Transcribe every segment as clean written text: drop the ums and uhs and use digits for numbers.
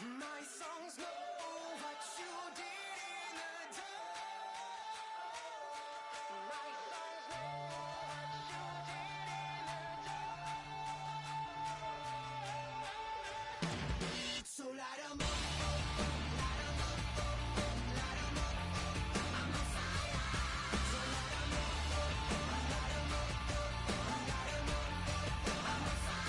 My songs know what you did in the dark. My songs know what you did in the dark. So light 'em up, light 'em up, light 'em up. I'm on fire. So light 'em up, light 'em up, light 'em up. I'm on fire.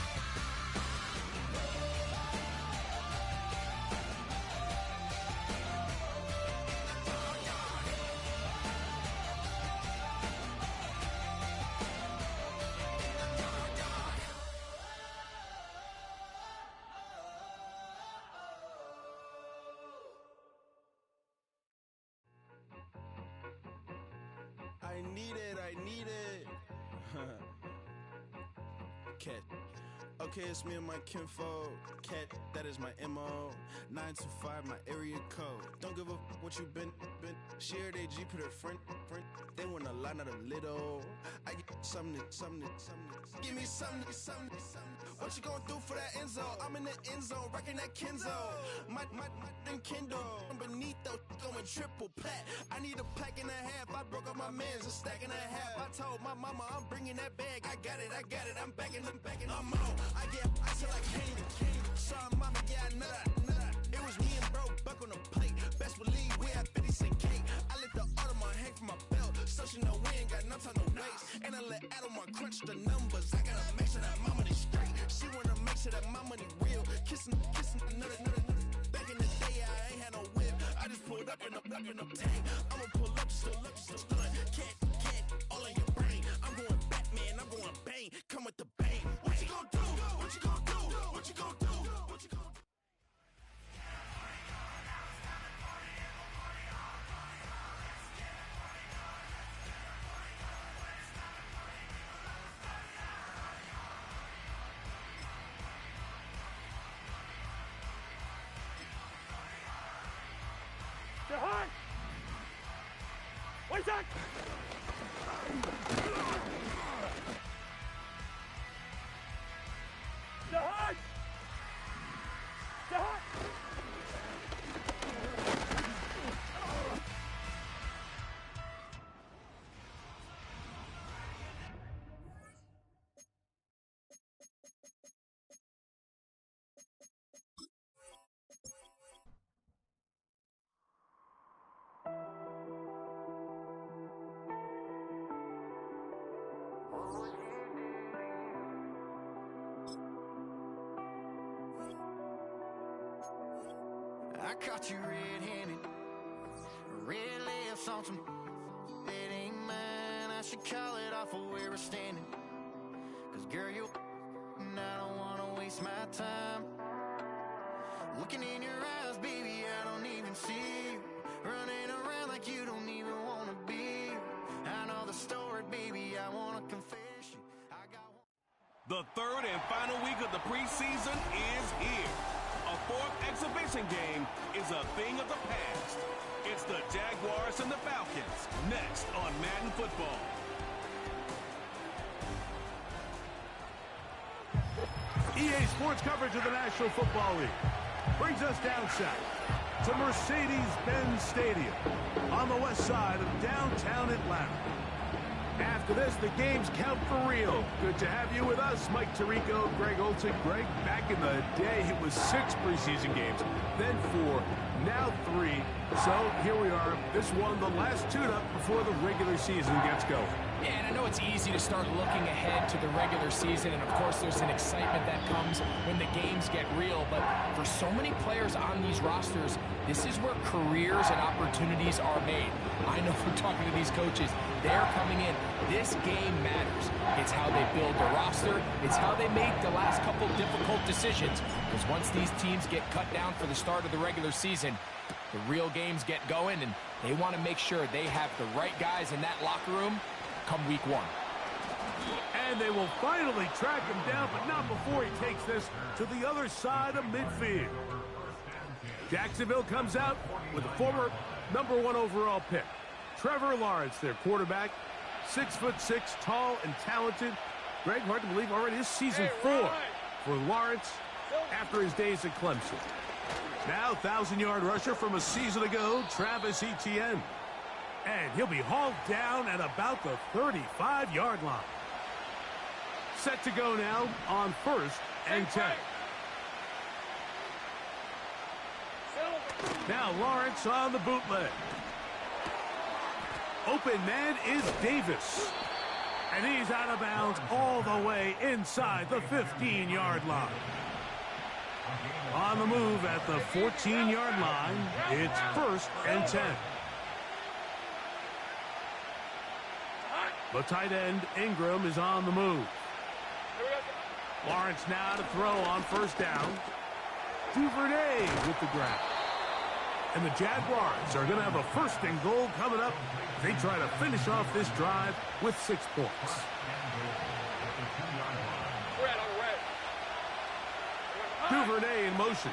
I need it. Cat. Okay, it's me and my kinfolk. Cat, that is my MO. 925, my area code. Don't give a what you been. Shared AG, put her friend. They want a lot, not a little. I get something. Give me something. What you gonna do for that end zone? I'm in the end zone, rocking that Kenzo. My thing Kindle. Beneath though, going triple plat. I need a pack and a half. I broke up my mans, a stack and a half. I told my mama I'm bringing that bag. I got it. I'm backing. I'm on. I get ice like candy. Sorry, mama, yeah, I know that. It was me and bro, buck on the plate. Best believe we had 50 cent cake. I let the Audemars hang from my belt, so she know we ain't got no time to waste. And I let Adelmar crunch the numbers. I gotta make sure that my money straight. She wanna make sure that my money real. Kissing another. Back in the day, I ain't had no whip. I just pulled up in a tank. I'ma pull up just to stunt. Cat, all in your brain. I'm going Batman, I'm going bang. Come with the bang. What you gonna do? What you gonna do? What you gonna do? What you gonna do? Jahan! Wait a sec! Jahan! Jahan! I caught you red-handed, red lips on some that ain't mine. I should call it off of where we're standing. Cause girl, you and I don't wanna waste my time. Looking in your eyes, baby, I don't even see you. Running around like you don't even wanna be. I know the story, baby, I wanna confess you. I got one. The third and final week of the preseason is here. A fourth exhibition game is a thing of the past. It's the Jaguars and the Falcons, next on Madden Football. EA Sports coverage of the National Football League brings us down south to Mercedes-Benz Stadium on the west side of downtown Atlanta. After this, the games count for real. Good to have you with us, Mike Tirico, Greg Olson. Greg, back in the day, it was 6 preseason games, then 4, now 3. So here we are. This one, the last tune-up before the regular season gets going. Yeah, and I know it's easy to start looking ahead to the regular season, and of course there's an excitement that comes when the games get real, but for so many players on these rosters, this is where careers and opportunities are made. I know from talking to these coaches, they're coming in. This game matters. It's how they build the roster. It's how they make the last couple difficult decisions, because once these teams get cut down for the start of the regular season, the real games get going, and they want to make sure they have the right guys in that locker room come week 1. And they will finally track him down, but not before he takes this to the other side of midfield. Jacksonville comes out with a former #1 overall pick. Trevor Lawrence, their quarterback, 6'6", tall and talented. Greg, hard to believe already this season 4 for Lawrence after his days at Clemson. Now 1,000-yard rusher from a season ago, Travis Etienne. And he'll be hauled down at about the 35-yard line. Set to go now on 1st and 10. Now Lawrence on the bootleg. Open man is Davis. And he's out of bounds all the way inside the 15-yard line. On the move at the 14-yard line, it's 1st and 10. The tight end, Ingram, is on the move. Lawrence now to throw on 1st down. Duvernay with the grab. And the Jaguars are going to have a 1st and goal coming up. They try to finish off this drive with 6 points. Duvernay in motion.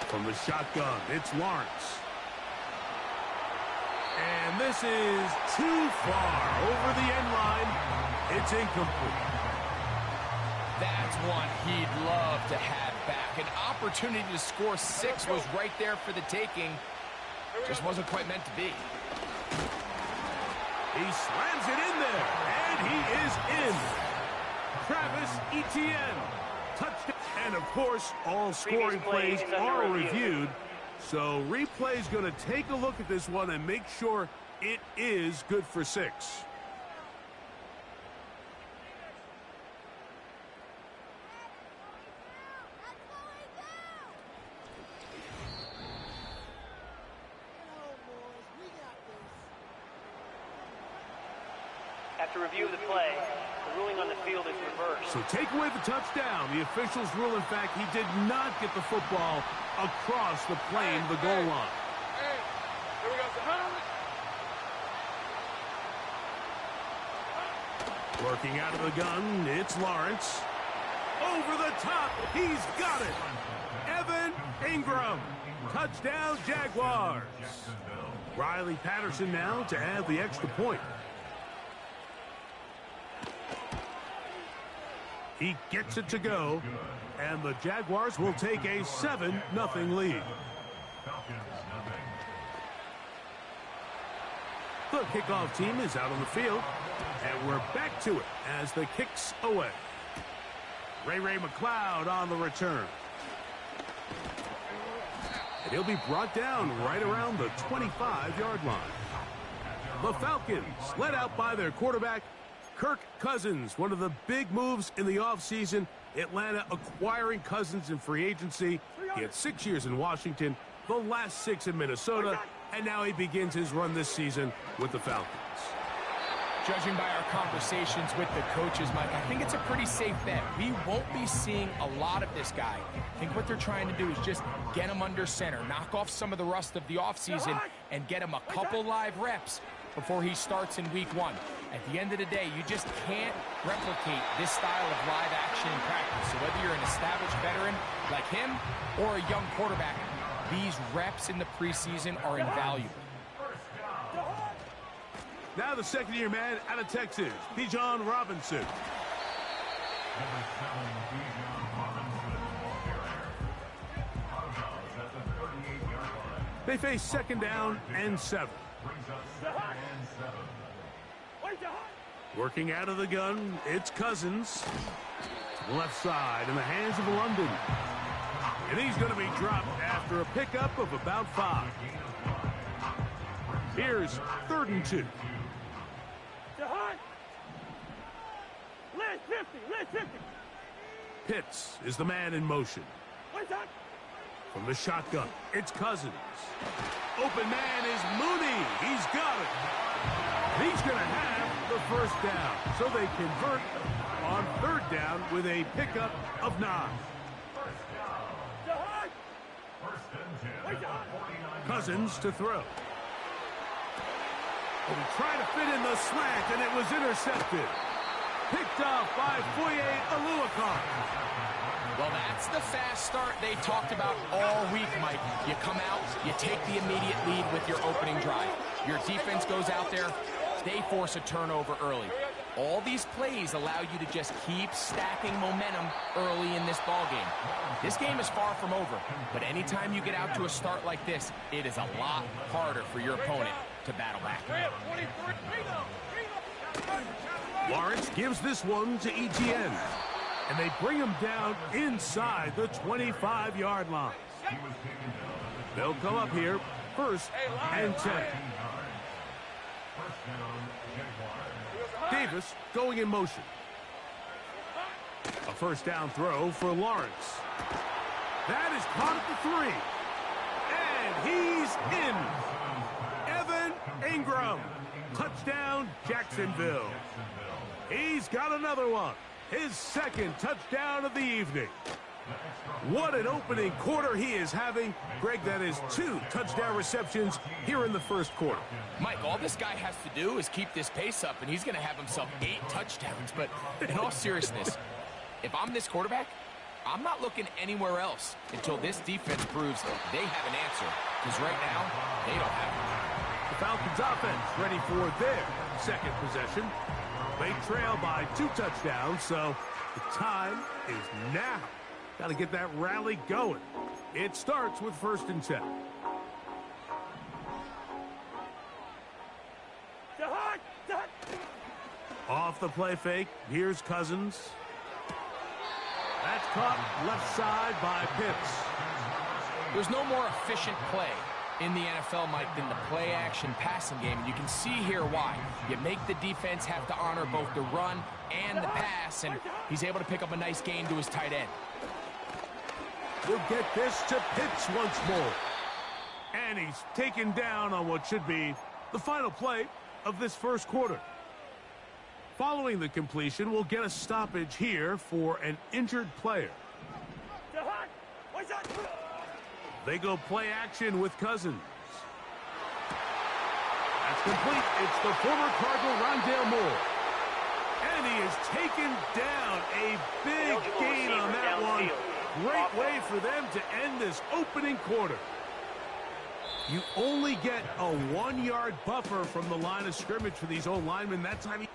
From the shotgun, it's Lawrence. And this is too far over the end line. It's incomplete. That's one he'd love to have back. An opportunity to score 6 was right there for the taking. Just wasn't quite meant to be. He slams it in there, and he is in. Travis Etienne, touchdown. And, of course, all scoring plays are reviewed. So replay's going to take a look at this one and make sure it is good for 6. After review of the play, the ruling on the field is reversed. So take away the touchdown. The officials rule, in fact, he did not get the football across the plane, the goal line. Here we go. Working out of the gun, it's Lawrence. Over the top, he's got it. Evan Ingram, touchdown Jaguars. Riley Patterson now to add the extra point. He gets it to go, and the Jaguars will take a 7-0 lead. The kickoff team is out on the field, and we're back to it as the kick's away. Ray McLeod on the return. And he'll be brought down right around the 25-yard line. The Falcons, led out by their quarterback, Kirk Cousins, one of the big moves in the offseason. Atlanta acquiring Cousins in free agency. He had 6 years in Washington, the last 6 in Minnesota, and now he begins his run this season with the Falcons. Judging by our conversations with the coaches, Mike, I think it's a pretty safe bet. We won't be seeing a lot of this guy. I think what they're trying to do is just get him under center, knock off some of the rust of the offseason, and get him a couple live reps before he starts in week 1. At the end of the day, you just can't replicate this style of live action in practice. So whether you're an established veteran like him or a young quarterback, these reps in the preseason are invaluable. Now the second-year man out of Texas, Bijan Robinson. They face 2nd down and 7. Working out of the gun, it's Cousins. Left side in the hands of London. And he's going to be dropped after a pickup of about 5. Here's 3rd and 2. Pitts is the man in motion. From the shotgun, it's Cousins. Open man is Mooney. He's got it. And he's going to have the 1st down. So they convert on 3rd down with a pickup of 9. Cousins to throw. And he tried to fit in the slant, and it was intercepted. Picked off by Foye Oluokun. Well, that's the fast start they talked about all week, Mike. You come out, you take the immediate lead with your opening drive. Your defense goes out there, they force a turnover early. All these plays allow you to just keep stacking momentum early in this ball game. This game is far from over, but anytime you get out to a start like this, it is a lot harder for your opponent to battle back. Lawrence gives this one to Etienne, and they bring him down inside the 25-yard line. They'll come up here, 1st and 10. Davis going in motion. A first down throw for Lawrence. That is caught at the 3. And he's in. Evan Ingram. Touchdown, Jacksonville. He's got another one. His 2nd touchdown of the evening. What an opening quarter he is having. Greg, that is 2 touchdown receptions here in the 1st quarter. Mike, all this guy has to do is keep this pace up, and he's going to have himself 8 touchdowns. But in all seriousness, if I'm this quarterback, I'm not looking anywhere else until this defense proves they have an answer. Because right now, they don't have one. The Falcons offense ready for their 2nd possession. They trail by 2 touchdowns, so the time is now. Got to get that rally going. It starts with 1st and 10. Off the play fake. Here's Cousins. That's caught left side by Pitts. There's no more efficient play in the NFL, Mike, than the play-action passing game. And you can see here why. You make the defense have to honor both the run and the pass, and he's able to pick up a nice gain to his tight end. We'll get this to Pitts once more. And he's taken down on what should be the final play of this 1st quarter. Following the completion, we'll get a stoppage here for an injured player. They go play action with Cousins. That's complete. It's the former Cardinal Rondale Moore. And he is taken down. A big gain on that one. Great way for them to end this opening quarter. You only get a 1-yard buffer from the line of scrimmage for these old linemen. That time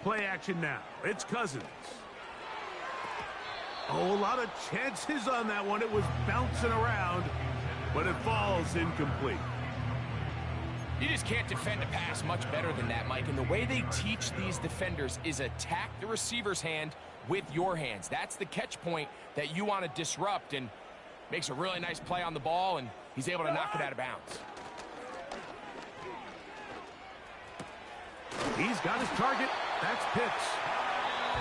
play action now. It's Cousins. Oh, a lot of chances on that one. It was bouncing around, but it falls incomplete. You just can't defend a pass much better than that, Mike. And the way they teach these defenders is attack the receiver's hand with your hands. That's the catch point that you want to disrupt, and makes a really nice play on the ball, and he's able to knock it out of bounds. He's got his target. That's Pitts.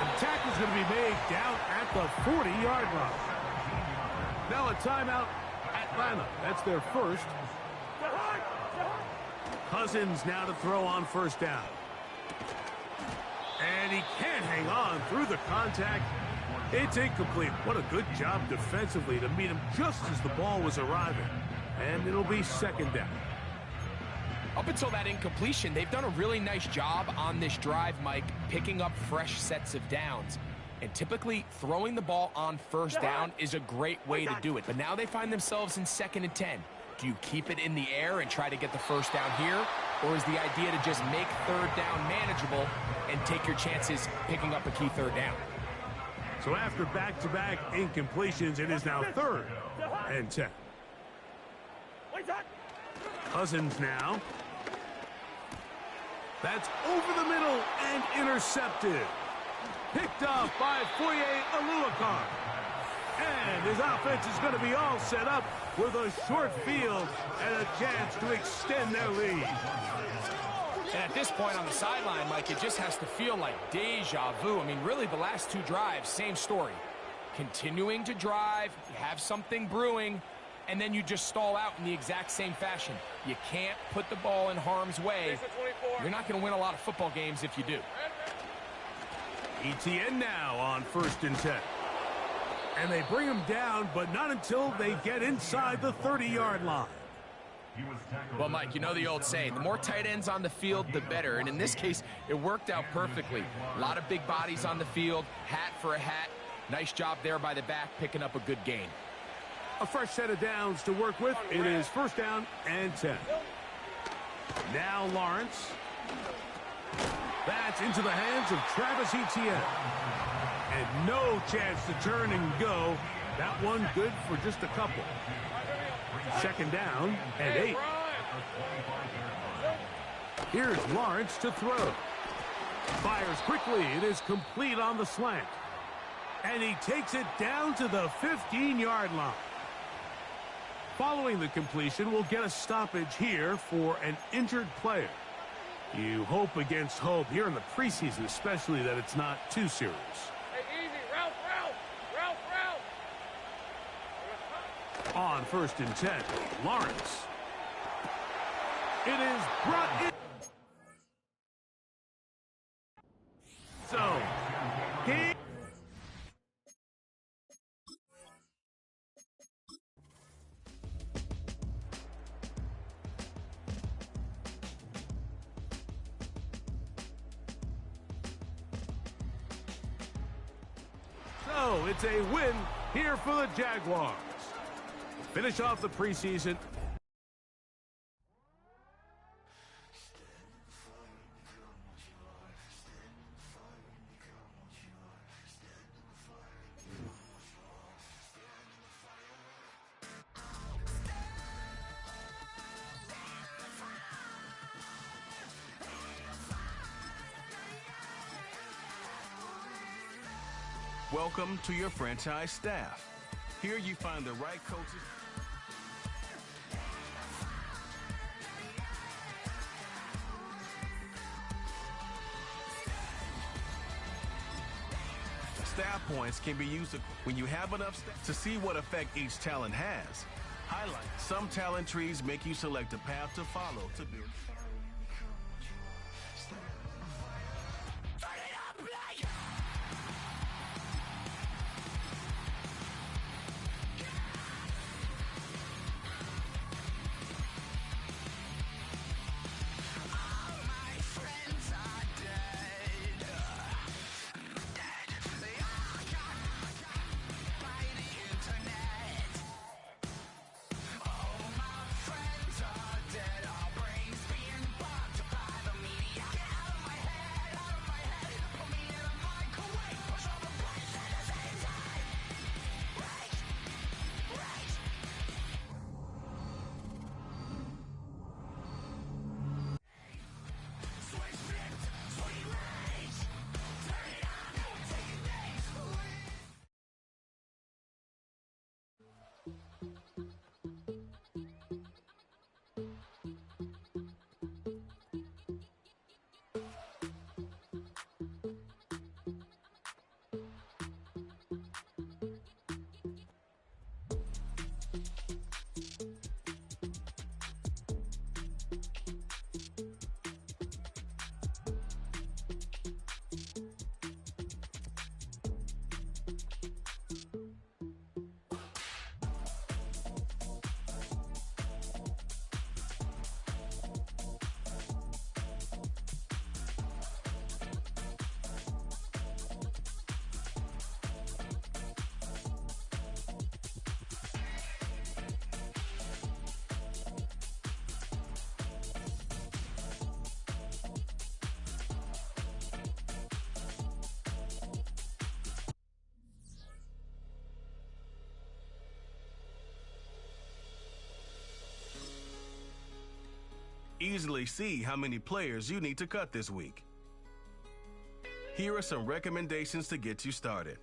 And the tackle's going to be made down at the 40-yard line. Now a timeout, Atlanta. That's their 1st. Cousins now to throw on 1st down. And he can't hang on through the contact. It's incomplete. What a good job defensively to meet him just as the ball was arriving. And it'll be 2nd down. Up until that incompletion, they've done a really nice job on this drive, Mike, picking up fresh sets of downs. And typically, throwing the ball on 1st down is a great way to do it. But now they find themselves in 2nd and 10. Do you keep it in the air and try to get the 1st down here? Or is the idea to just make 3rd down manageable and take your chances picking up a key 3rd down? So after back-to-back incompletions, it is now 3rd and 10. Cousins now. That's over the middle and intercepted. Picked off by Foye Oluokun. And his offense is going to be all set up with a short field and a chance to extend their lead. And at this point on the sideline, Mike, it just has to feel like deja vu. I mean, really, the last 2 drives, same story. Continuing to drive, you have something brewing, and then you just stall out in the exact same fashion. You can't put the ball in harm's way. You're not going to win a lot of football games if you do. Etienne now on 1st and 10. And they bring him down, but not until they get inside the 30-yard line. Well, Mike, you know the old saying, the more tight ends on the field, the better. And in this case, it worked out perfectly. A lot of big bodies on the field, hat for a hat. Nice job there by the back, picking up a good gain. A fresh set of downs to work with. It is first down and 10. Now Lawrence. That's into the hands of Travis Etienne. And no chance to turn and go. That one good for just a couple. Second down and 8. Here's Lawrence to throw. Fires quickly. It is complete on the slant. And he takes it down to the 15-yard line. Following the completion, we'll get a stoppage here for an injured player. You hope against hope here in the preseason, especially that it's not too serious. Hey, easy. Route. On first and 10, Lawrence. It is brought in. So, game. So, it's a win here for the Jaguars. Finish off the preseason. Welcome to your franchise staff. Here you find the right coaches. Staff points can be used when you have enough to see what effect each talent has. Highlight. Some talent trees make you select a path to follow to build. Easily see how many players you need to cut this week. Here are some recommendations to get you started.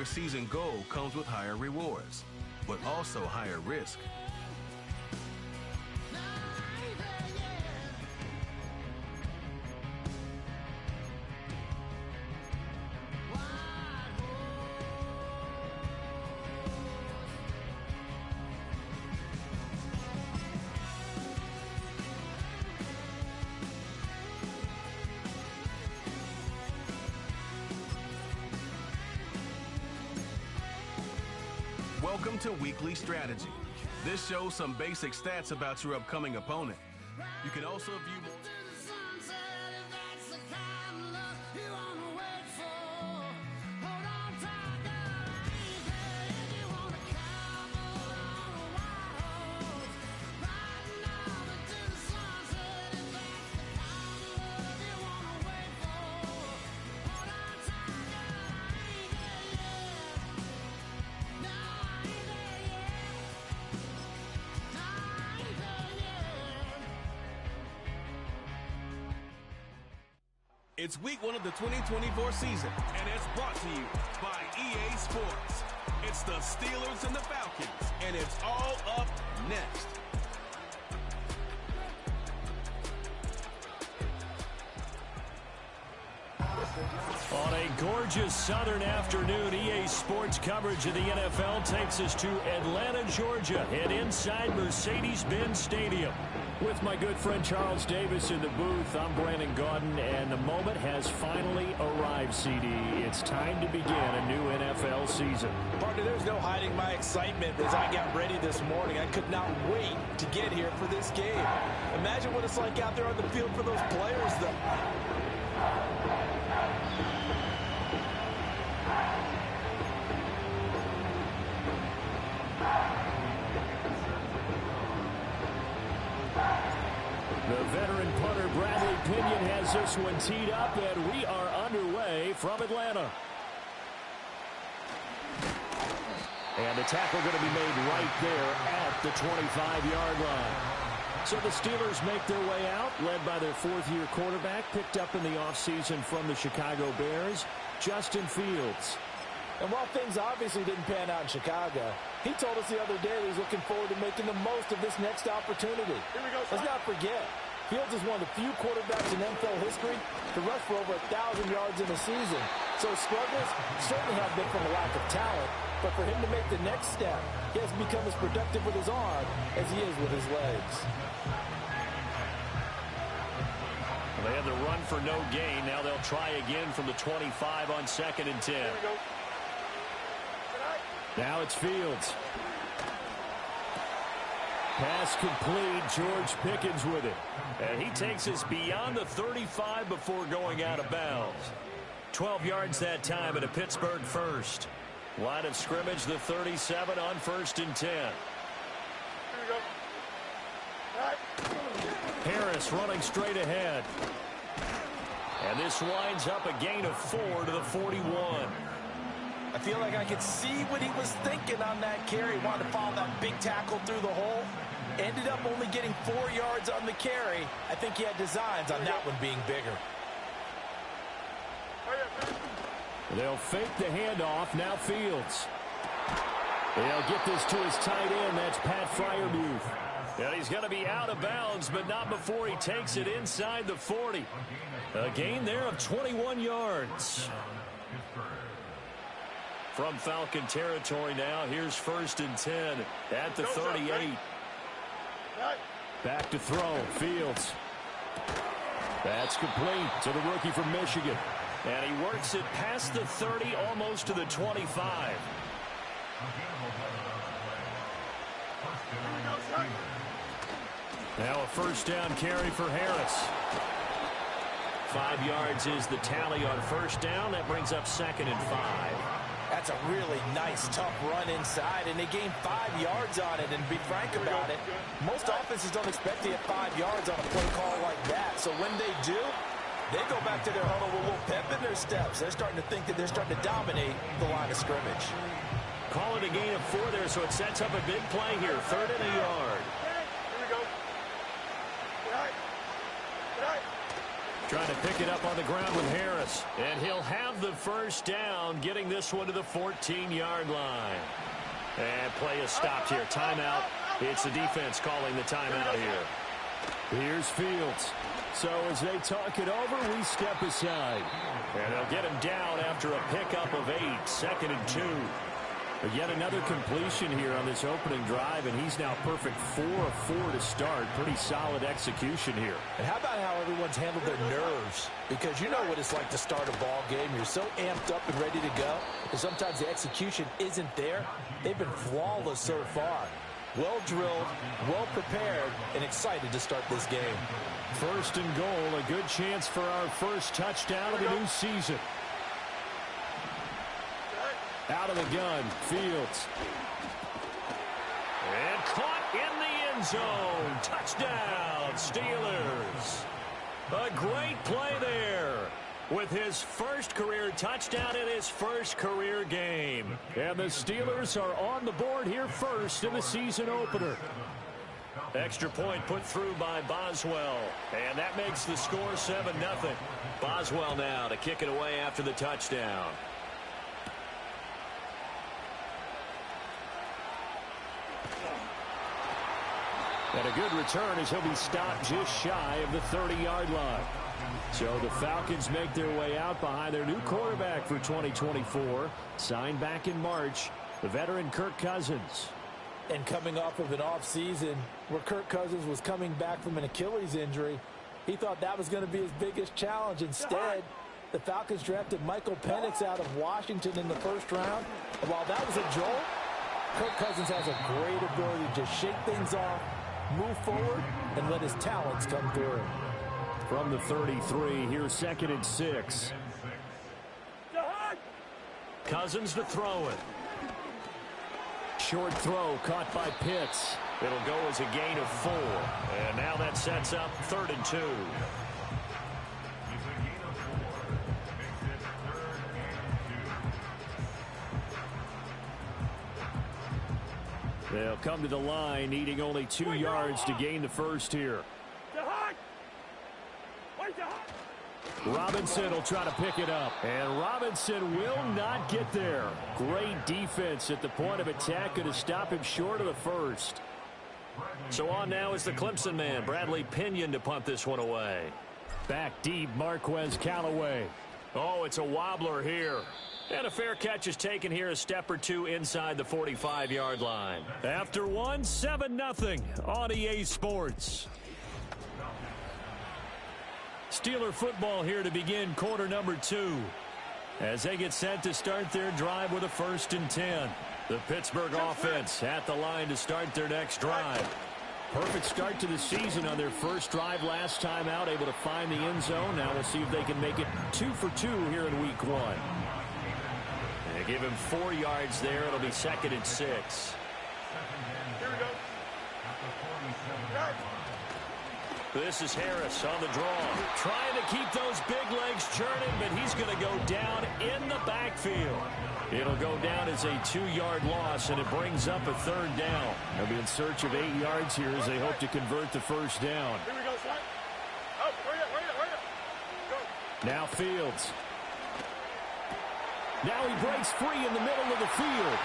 season goal comes with higher rewards, but also higher risk. Welcome to Weekly Strategy. This shows some basic stats about your upcoming opponent. You can also view more. It's week 1 of the 2024 season, and it's brought to you by EA Sports. It's the Steelers and the Falcons, and it's all up next. On a gorgeous southern afternoon, EA Sports coverage of the NFL takes us to Atlanta, Georgia, and inside Mercedes-Benz Stadium. With my good friend Charles Davis in the booth, I'm Brandon Gaudin, and the moment has finally arrived, CD. It's time to begin a new NFL season. Partner, there's no hiding my excitement as I got ready this morning. I could not wait to get here for this game. Imagine what it's like out there on the field for those players, though. The veteran punter Bradley Pinion has this one teed up, and we are underway from Atlanta. And the tackle going to be made right there at the 25-yard line. So the Steelers make their way out, led by their fourth-year quarterback, picked up in the offseason from the Chicago Bears, Justin Fields. And while things obviously didn't pan out in Chicago, he told us the other day that he's looking forward to making the most of this next opportunity. Let's not forget, Fields is one of the few quarterbacks in NFL history to rush for over 1,000 yards in a season. So struggles certainly have been from a lack of talent, but for him to make the next step, he has become as productive with his arm as he is with his legs. They had the run for no gain. Now they'll try again from the 25 on 2nd and 10. Now it's Fields. Pass complete. George Pickens with it. And he takes us beyond the 35 before going out of bounds. 12 yards that time at a Pittsburgh first. Line of scrimmage, the 37 on 1st and 10. Harris running straight ahead. And this winds up a gain of 4 to the 41. I feel like I could see what he was thinking on that carry. He wanted to follow that big tackle through the hole. Ended up only getting 4 yards on the carry. I think he had designs on that one being bigger. They'll fake the handoff. Now Fields. They'll get this to his tight end. That's Pat Freiermuth. And he's going to be out of bounds, but not before he takes it inside the 40. A gain there of 21 yards. From Falcon territory now, here's 1st and 10 at the 38. Back to throw, Fields. That's complete to the rookie from Michigan. And he works it past the 30, almost to the 25. Now a first down carry for Harris. 5 yards is the tally on first down. That brings up 2nd and 5. That's a really nice, tough run inside, and they gained 5 yards on it. And to be frank about it, most offenses don't expect to get 5 yards on a play call like that. So when they do, they go back to their huddle with a little pep in their steps. They're starting to think that they're starting to dominate the line of scrimmage. Call it a gain of 4 there, so it sets up a big play here. 3rd and a yard. Trying to pick it up on the ground with Harris. And he'll have the first down, getting this one to the 14-yard line. And play is stopped here. Timeout. It's the defense calling the timeout here. Here's Fields. So as they talk it over, we step aside. And they'll get him down after a pickup of 8, 2nd and 2. But yet another completion here on this opening drive, and he's now perfect 4 of 4 to start. Pretty solid execution here. And how about how everyone's handled their nerves? Because you know what it's like to start a ball game. You're so amped up and ready to go, and sometimes the execution isn't there. They've been flawless so far. Well drilled, well prepared, and excited to start this game. 1st and goal, a good chance for our first touchdown of the new season. Out of the gun, Fields. And caught in the end zone. Touchdown, Steelers. A great play there with his first career touchdown in his first career game. And the Steelers are on the board here first in the season opener. Extra point put through by Boswell. And that makes the score 7-0. Boswell now to kick it away after the touchdown. And a good return as he'll be stopped just shy of the 30-yard line. So the Falcons make their way out behind their new quarterback for 2024, signed back in March, the veteran Kirk Cousins. And coming off of an offseason where Kirk Cousins was coming back from an Achilles injury, he thought that was going to be his biggest challenge. Instead, the Falcons drafted Michael Penix out of Washington in the 1st round. And while that was a jolt, Kirk Cousins has a great ability to just shake things off, move forward, and let his talents come through. From the 33, here's 2nd and 6. Cousins to throw it. Short throw caught by Pitts. It'll go as a gain of 4. And now that sets up 3rd and 2. They'll come to the line, needing only 2 yards to gain the first here. Robinson will try to pick it up. And Robinson will not get there. Great defense at the point of attack. Going to stop him short of the first. So on now is the Clemson man, Bradley Pinion, to punt this one away. Back deep, Marquez Callaway. Oh, it's a wobbler here. And a fair catch is taken here, a step or 2 inside the 45-yard line. After one, 7-0 on EA Sports. Steeler football here to begin quarter number 2. As they get set to start their drive with a 1st and 10. The Pittsburgh offense at the line to start their next drive. Perfect start to the season on their first drive last time out, able to find the end zone. Now we'll see if they can make it 2 for 2 here in week 1. They give him 4 yards there. It'll be 2nd and 6. Here we go. This is Harris on the draw. Trying to keep those big legs churning, but he's going to go down in the backfield. It'll go down as a 2-yard loss, and it brings up a 3rd down. They'll be in search of 8 yards here as they hope to convert the first down. Here we go, son. Up, hurry up. Go. Now Fields. Now he breaks free in the middle of the field.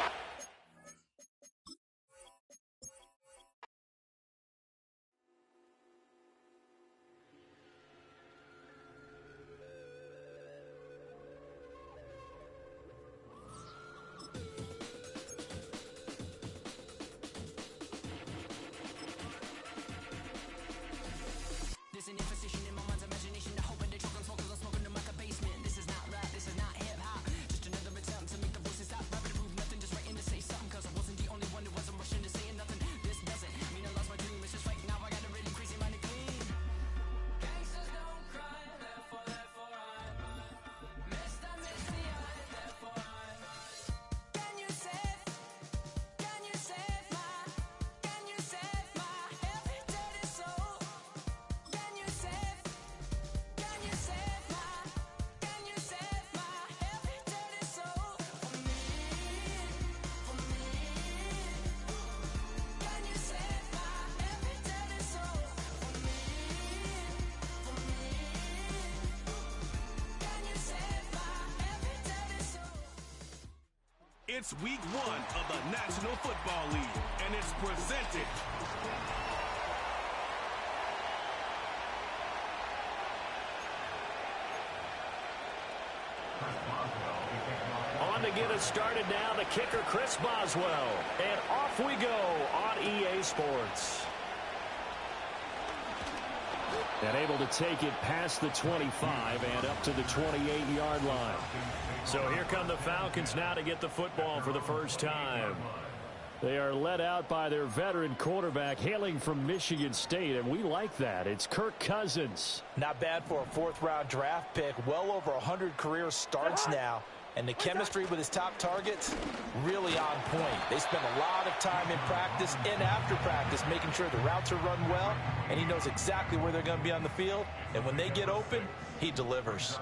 There's an imposition in my mind's imagination to hope and the children smoke 'cause I'm smoking in my basement. This is not rap, this is not hip-hop. Just another attempt to make the voices stop. Rapping to prove nothing, just writing It's week 1 of the National Football League, and it's presented. On to get us started now, the kicker, Chris Boswell. And off we go on EA Sports. And able to take it past the 25 and up to the 28-yard line. So here come the Falcons now to get the football for the first time. They are led out by their veteran quarterback hailing from Michigan State, and we like that. It's Kirk Cousins. Not bad for a fourth-round draft pick. Well over 100 career starts now. And the chemistry with his top targets, really on point. They spend a lot of time in practice and after practice making sure the routes are run well, and he knows exactly where they're going to be on the field. And when they get open, he delivers.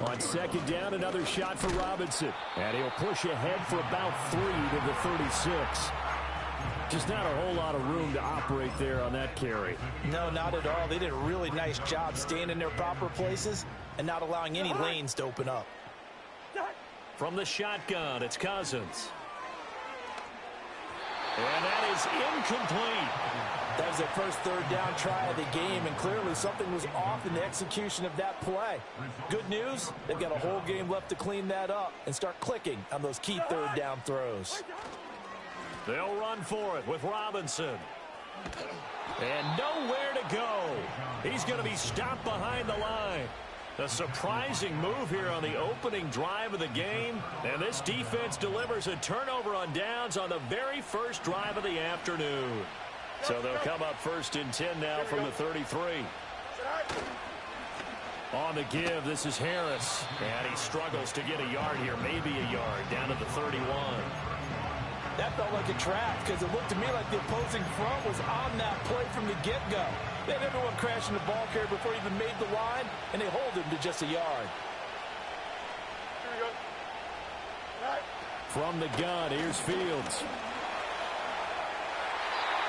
On second down, another shot for Robinson. And he'll push ahead for about 3 to the 36. Just not a whole lot of room to operate there on that carry. No, not at all. They did a really nice job staying in their proper places and not allowing any lanes to open up. From the shotgun, it's Cousins. And that is incomplete. That was their first third down try of the game, and clearly something was off in the execution of that play. Good news, they've got a whole game left to clean that up and start clicking on those key third down throws. They'll run for it with Robinson. And nowhere to go. He's going to be stopped behind the line. A surprising move here on the opening drive of the game. And this defense delivers a turnover on downs on the very first drive of the afternoon. So they'll come up first and 10 now from the 33. On the give, this is Harris. And he struggles to get a yard here, maybe a yard, down to the 31. That felt like a trap because it looked to me like the opposing front was on that play from the get-go. They had everyone crashing the ball carrier before he even made the line, and they hold him to just a yard. From the gun, here's Fields.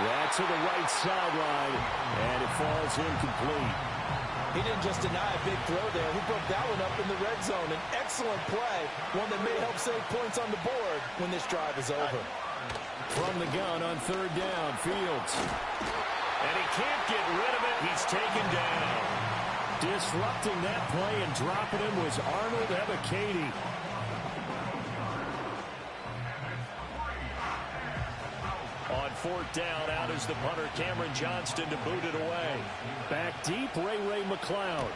That's to the right sideline, and it falls incomplete. He didn't just deny a big throw there. He broke that one up in the red zone. An excellent play, one that may help save points on the board when this drive is over. From the gun on third down, Fields. And he can't get rid of it. He's taken down. Disrupting that play and dropping him was Arnold Ebiketie. On fourth down, out is the punter, Cameron Johnston, to boot it away. Back deep, Ray McLeod.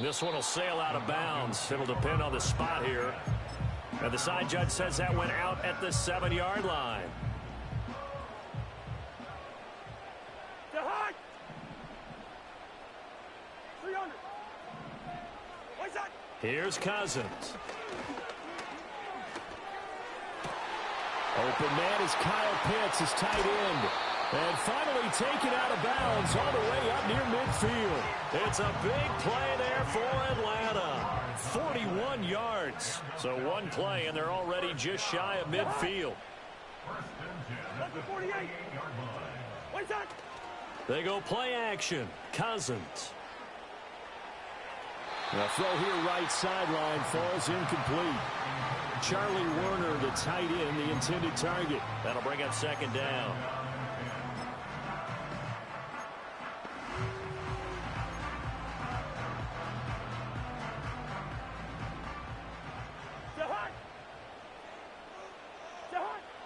This one will sail out of bounds. It'll depend on the spot here. And the side judge says that went out at the 7-yard line. Here's Cousins. Open man is Kyle Pitts, his tight end. And finally taken out of bounds all the way up near midfield. It's a big play there for Atlanta. 41 yards. So one play, and they're already just shy of midfield. They go play action. Cousins. The throw here right sideline falls incomplete. Charlie Werner, the tight end, the intended target. That'll bring up second down.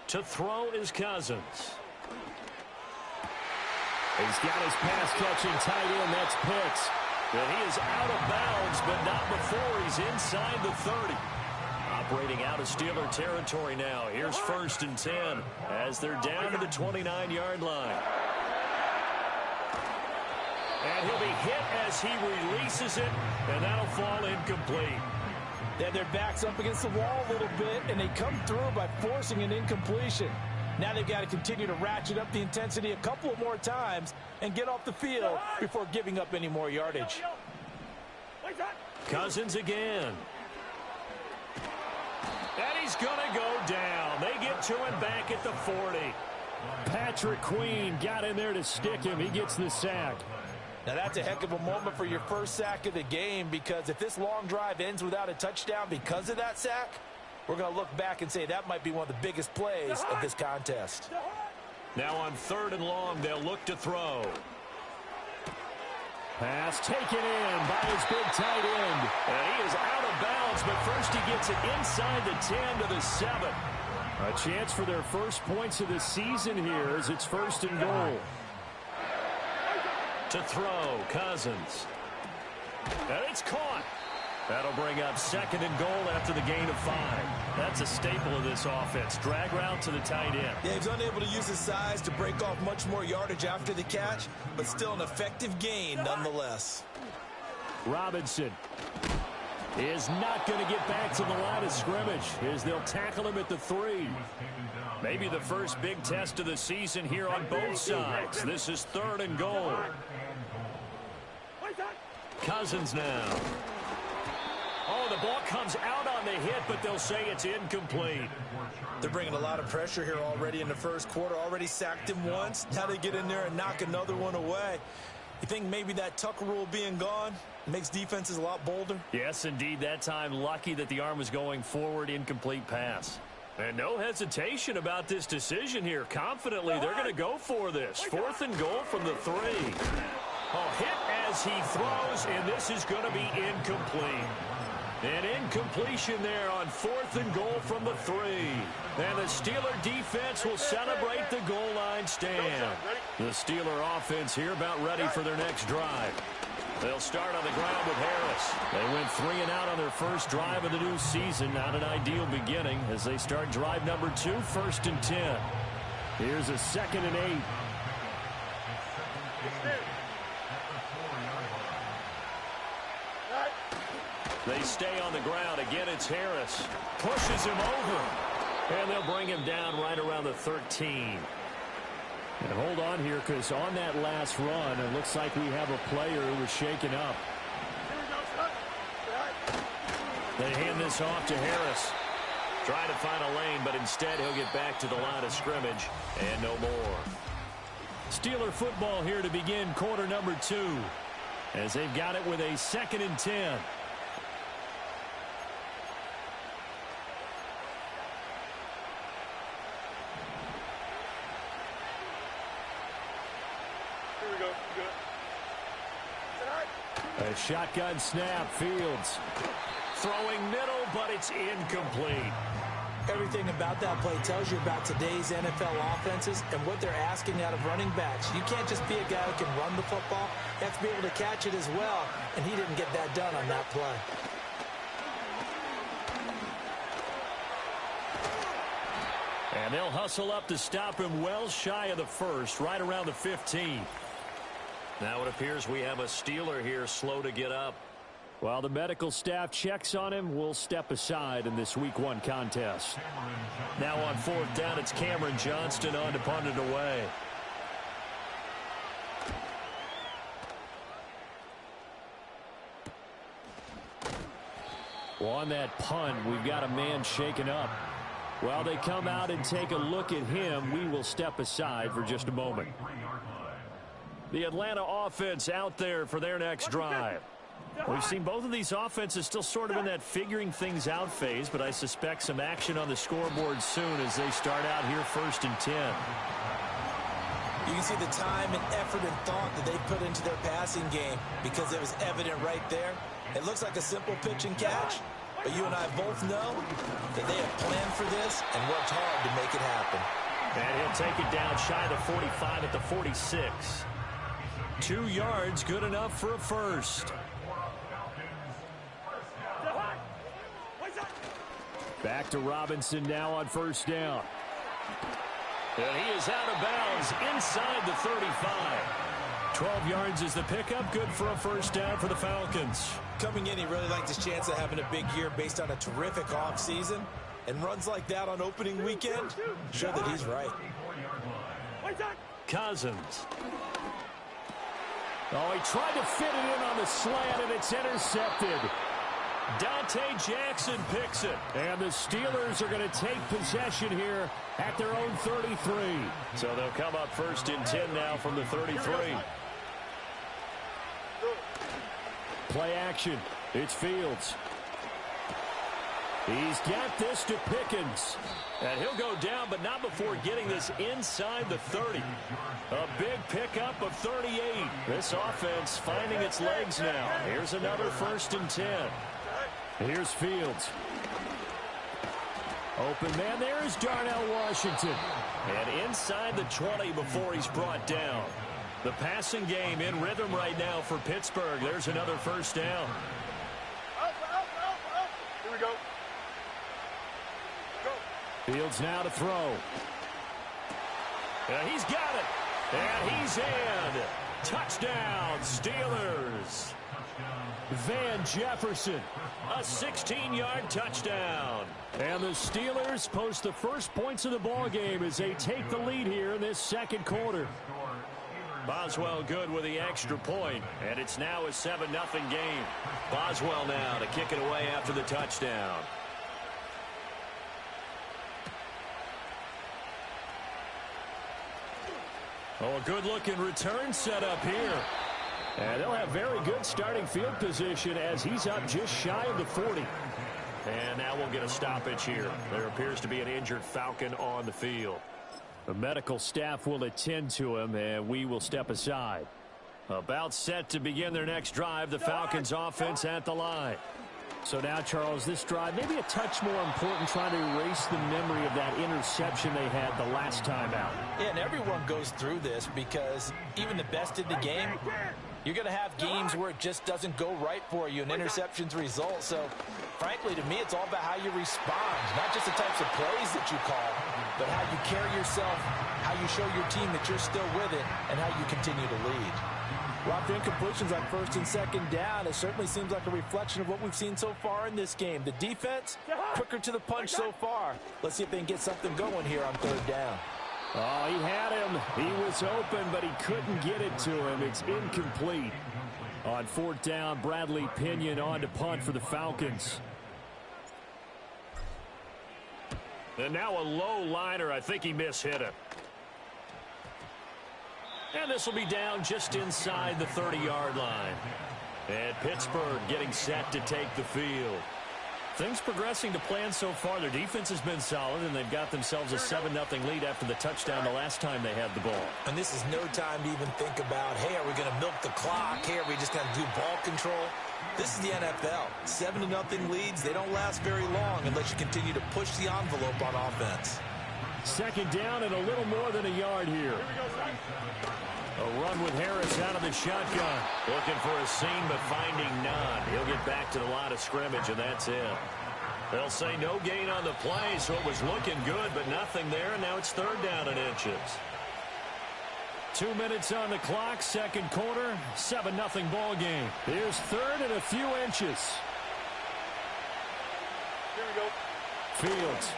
To throw is Cousins. He's got his pass-catching tight end. That's Pitts. And he is out of bounds, but not before he's inside the 30. Operating out of Steeler territory now. Here's first and 10 as they're down to the 29-yard line. And he'll be hit as he releases it, and that'll fall incomplete. They have their backs up against the wall a little bit, and they come through by forcing an incompletion. Now they've got to continue to ratchet up the intensity a couple of more times and get off the field before giving up any more yardage. Cousins again. And he's going to go down. They get to him back at the 40. Patrick Queen got in there to stick him. He gets the sack. Now, that's a heck of a moment for your first sack of the game, because if this long drive ends without a touchdown because of that sack, we're going to look back and say that might be one of the biggest plays of this contest. Now on 3rd and long, they'll look to throw. Pass taken in by his big tight end. And he is out of bounds, but first he gets it inside the 10 to the 7. A chance for their first points of the season here as it's 1st and goal. To throw, Cousins. And it's caught. That'll bring up 2nd and goal after the gain of 5. That's a staple of this offense. Drag route to the tight end. Yeah, he's unable to use his size to break off much more yardage after the catch, but still an effective gain nonetheless. Robinson is not going to get back to the line of scrimmage as they'll tackle him at the 3. Maybe the first big test of the season here on both sides. This is 3rd and goal. Cousins now. Oh, the ball comes out on the hit, but they'll say it's incomplete. They're bringing a lot of pressure here already in the first quarter. Already sacked him once. Now they get in there and knock another one away. You think maybe that Tucker rule being gone makes defenses a lot bolder? Yes, indeed. That time, lucky that the arm was going forward. Incomplete pass. And no hesitation about this decision here. Confidently, they're going to go for this. 4th and goal from the 3. Oh, hit as he throws, and this is going to be incomplete. An incompletion there on 4th and goal from the 3. And the Steeler defense will celebrate the goal line stand. The Steeler offense here about ready for their next drive. They'll start on the ground with Harris. They went 3 and out on their first drive of the new season. Not an ideal beginning as they start drive number 2, 1st and 10. Here's a 2nd and 8. They stay on the ground. Again, it's Harris. Pushes him over. And they'll bring him down right around the 13. And hold on here, because on that last run, it looks like we have a player who was shaken up. They hand this off to Harris. Trying to find a lane, but instead he'll get back to the line of scrimmage. And no more. Steeler football here to begin quarter number 2. As they've got it with a 2nd and 10. A shotgun snap, Fields. Throwing middle, but it's incomplete. Everything about that play tells you about today's NFL offenses and what they're asking out of running backs. You can't just be a guy who can run the football. You have to be able to catch it as well, and he didn't get that done on that play. And they'll hustle up to stop him well shy of the 1st, right around the 15. Now it appears we have a Steeler here slow to get up. While the medical staff checks on him, we'll step aside in this Week 1 contest. Now on 4th down, it's Cameron Johnston on to punt it away. Well, on that punt, we've got a man shaken up. While they come out and take a look at him, we will step aside for just a moment. The Atlanta offense out there for their next drive. We've seen both of these offenses still sort of in that figuring things out phase, but I suspect some action on the scoreboard soon as they start out here 1st and 10. You can see the time and effort and thought that they put into their passing game because it was evident right there. It looks like a simple pitch and catch, but you and I both know that they have planned for this and worked hard to make it happen. And he'll take it down shy of the 45 at the 46. 2 yards, good enough for a first. Back to Robinson now on 1st down. And he is out of bounds inside the 35. 12 yards is the pickup, good for a 1st down for the Falcons. Coming in, he really liked his chance of having a big year based on a terrific offseason. And runs like that on opening weekend show that he's right. Cousins. Oh, he tried to fit it in on the slant, and it's intercepted. Dante Jackson picks it. And the Steelers are going to take possession here at their own 33. So they'll come up 1st and 10 now from the 33. play action. It's Fields. He's got this to Pickens. And he'll go down, but not before getting this inside the 30. A big pickup of 38. This offense finding its legs now. Here's another 1st and 10. Here's Fields. Open man there is Darnell Washington. And inside the 20 before he's brought down. The passing game in rhythm right now for Pittsburgh. There's another 1st down. Here we go. Fields now to throw. And he's got it. And he's in. Touchdown, Steelers. Van Jefferson, a 16-yard touchdown. And the Steelers post the first points of the ball game as they take the lead here in this 2nd quarter. Boswell good with the extra point, and it's now a 7-0 game. Boswell now to kick it away after the touchdown. Oh, a good-looking return set up here. And they'll have very good starting field position as he's up just shy of the 40. And now we'll get a stoppage here. There appears to be an injured Falcon on the field. The medical staff will attend to him, and we will step aside. About set to begin their next drive, the Falcons offense at the line. So now, Charles, this drive maybe a touch more important, trying to erase the memory of that interception they had the last time out. Yeah, and everyone goes through this because even the best in the game, you're going to have games where it just doesn't go right for you and interceptions result. So, frankly, to me, it's all about how you respond, not just the types of plays that you call, but how you carry yourself, how you show your team that you're still with it, and how you continue to lead. Well, the incompletions on 1st and 2nd down, it certainly seems like a reflection of what we've seen so far in this game. The defense, quicker to the punch so far. Let's see if they can get something going here on 3rd down. Oh, he had him. He was open, but he couldn't get it to him. It's incomplete. On 4th down, Bradley Pinion on to punt for the Falcons. And now a low liner. I think he mishit it. And this will be down just inside the 30-yard line. And Pittsburgh getting set to take the field. Things progressing to plan so far. Their defense has been solid, and they've got themselves a 7-0 lead after the touchdown the last time they had the ball. And this is no time to even think about, hey, are we going to milk the clock? Hey, are we just going to do ball control? This is the NFL. 7-0 leads, they don't last very long unless you continue to push the envelope on offense. 2nd down and a little more than a yard here. A run with Harris out of the shotgun. Looking for a seam, but finding none. He'll get back to the line of scrimmage, and that's it. They'll say no gain on the play, so it was looking good, but nothing there, and now it's 3rd down and inches. 2 minutes on the clock, 2nd quarter, 7-0 ball game. Here's 3rd and a few inches. Here we go. Fields.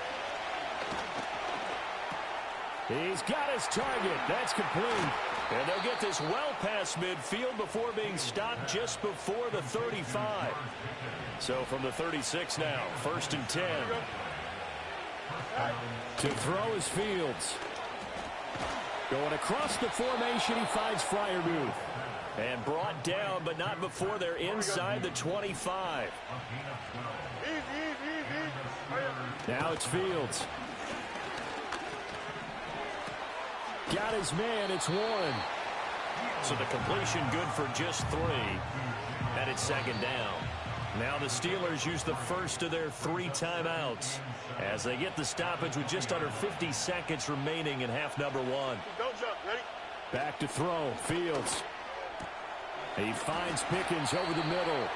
He's got his target. That's complete. And they'll get this well past midfield before being stopped just before the 35. So from the 36 now, 1st and 10. To throw is Fields. Going across the formation, he finds Freiermuth. And brought down, but not before they're inside the 25. Now it's Fields. Got his man, it's Warren. So the completion good for just 3. And it's 2nd down. Now the Steelers use the first of their 3 timeouts as they get the stoppage with just under 50 seconds remaining in half number 1. Don't jump, ready? Back to throw, Fields. He finds Pickens over the middle.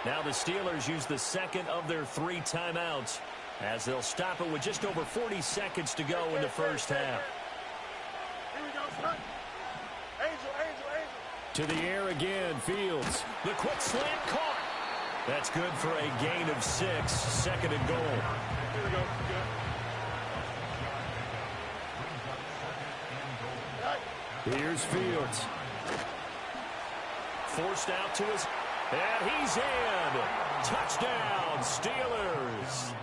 Now the Steelers use the 2nd of their 3 timeouts as they'll stop it with just over 40 seconds to go in the first half. Here we go, son. Angel. To the air again, Fields. The quick slant caught. That's good for a gain of 6, 2nd and goal. Here we go. Here's Fields. Forced out to his... And he's in. Touchdown, Steelers.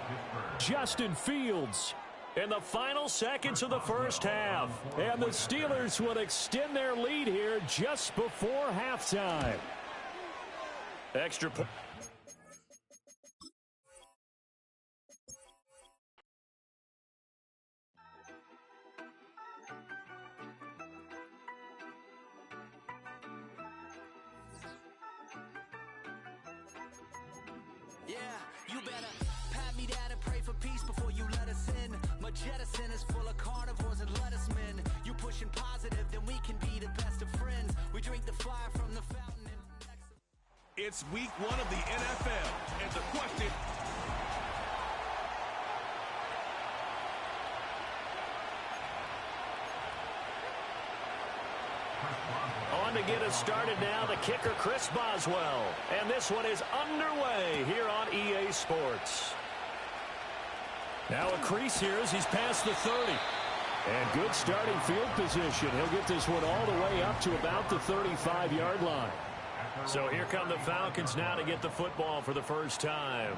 Justin Fields in the final seconds of the first half. And the Steelers will extend their lead here just before halftime. Extra point. Yeah, you better pat me down and pray for peace before you let us in. My jettison is full of carnivores and lettuce men. You pushing positive, then we can be the best of friends. We drink the fire from the fountain. It's week 1 of the NFL, and the question... On to get us started now, the kicker, Chris Boswell. And this one is underway here on EA Sports. Now a crease here as he's past the 30. And good starting field position. He'll get this one all the way up to about the 35-yard line. So here come the Falcons now to get the football for the first time.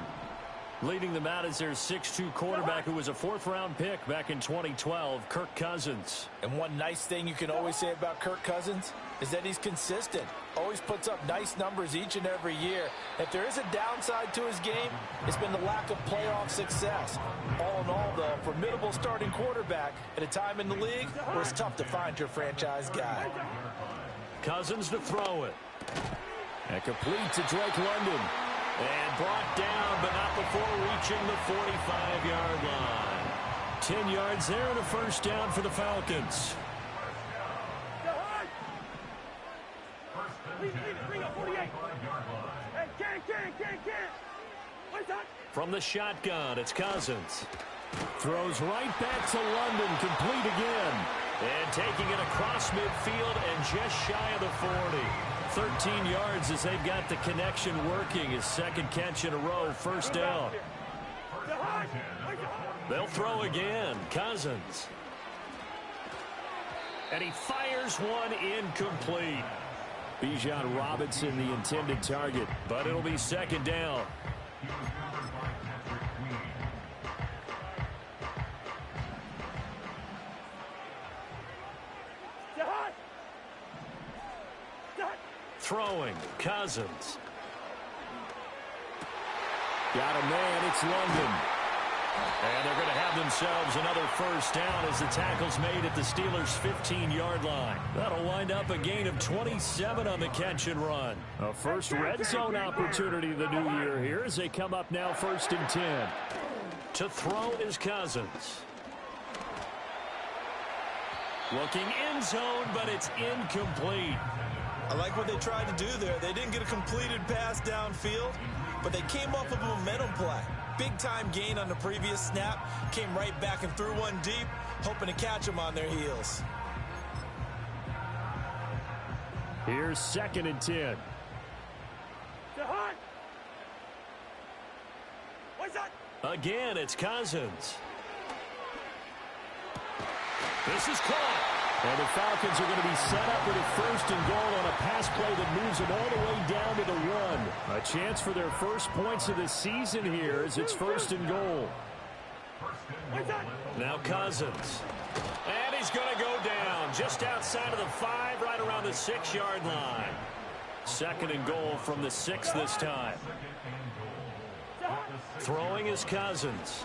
Leading them out is their 6'2 quarterback who was a 4th-round pick back in 2012, Kirk Cousins. And one nice thing you can always say about Kirk Cousins is that he's consistent. Always puts up nice numbers each and every year. If there is a downside to his game, it's been the lack of playoff success. All in all, though, a formidable starting quarterback at a time in the league where it's tough to find your franchise guy. Cousins to throw it. And complete to Drake London. And brought down, but not before reaching the 45-yard line. 10 yards there and a first down for the Falcons. From the shotgun, it's Cousins. Throws right back to London, complete again. And taking it across midfield and just shy of the 40. 13 yards as they've got the connection working. His second catch in a row, first down. They'll throw again. Cousins. And he fires one incomplete. Bijan Robinson, the intended target, but it'll be second down. Throwing, Cousins. Got a man, it's London. And they're going to have themselves another first down as the tackle's made at the Steelers' 15-yard line. That'll wind up a gain of 27 on the catch and run. A first red zone opportunity the new year here as they come up now 1st and 10. To throw is Cousins. Looking end zone, but it's incomplete. I like what they tried to do there. They didn't get a completed pass downfield, but they came off of a momentum play. Big-time gain on the previous snap. Came right back and threw one deep, hoping to catch them on their heels. Here's 2nd and 10. Again, it's Cousins. This is caught. And the Falcons are going to be set up with a 1st and goal on a pass play that moves them all the way down to the 1. A chance for their first points of the season here as it's 1st and goal. Now Cousins. And he's going to go down just outside of the 5, right around the 6-yard line. 2nd and goal from the 6 this time. Throwing is Cousins.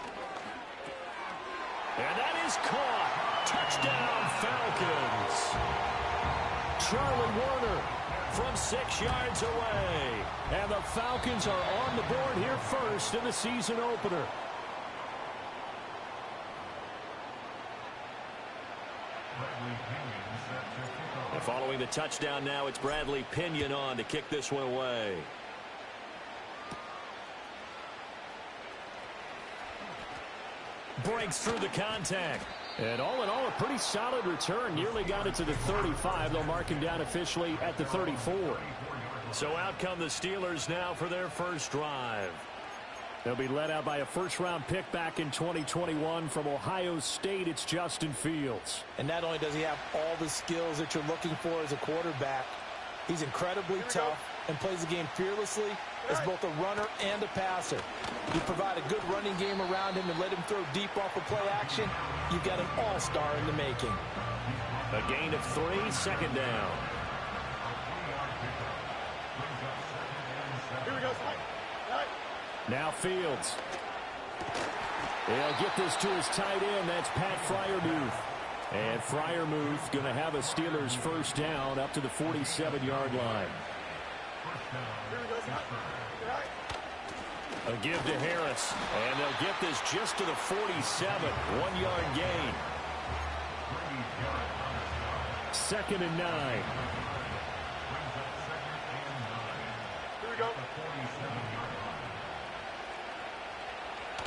And that is caught. Touchdown, Falcons. Charlie Warner from 6 yards away. And the Falcons are on the board here first in the season opener. And following the touchdown now, it's Bradley Pinion on to kick this one away. Breaks through the contact. And all in all, a pretty solid return. Nearly got it to the 35. They'll mark him down officially at the 34. So out come the Steelers now for their first drive. They'll be led out by a first-round pick back in 2021 from Ohio State. It's Justin Fields. And not only does he have all the skills that you're looking for as a quarterback, he's incredibly tough and plays the game fearlessly as both a runner and a passer. You provide a good running game around him and let him throw deep off of play action, you've got an all-star in the making. A gain of 3, second down. Now Fields. He'll get this to his tight end. That's Pat Freiermuth. And Freiermuth going to have a Steelers first down up to the 47-yard line. A give to Harris. And they'll get this just to the 47. 1-yard gain. 2nd and 9. Here we go.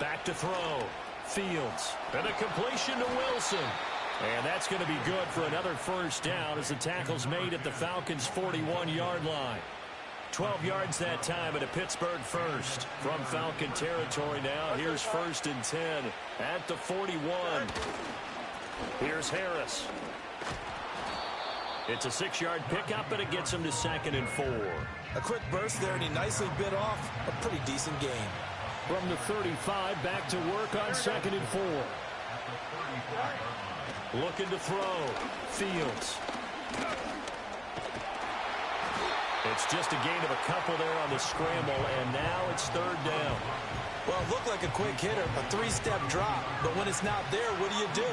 Back to throw. Fields. And a completion to Wilson. And that's going to be good for another first down as the tackle's made at the Falcons' 41-yard line. 12 yards that time at a Pittsburgh first. From Falcon territory now, here's 1st and 10 at the 41. Here's Harris. It's a 6-yard pickup, and it gets him to 2nd and 4. A quick burst there, and he nicely bit off a pretty decent gain. From the 35, back to work on 2nd and 4. Looking to throw. Fields. It's just a gain of a couple there on the scramble, and now it's 3rd down. Well, it looked like a quick hitter, a 3-step drop. But when it's not there, what do?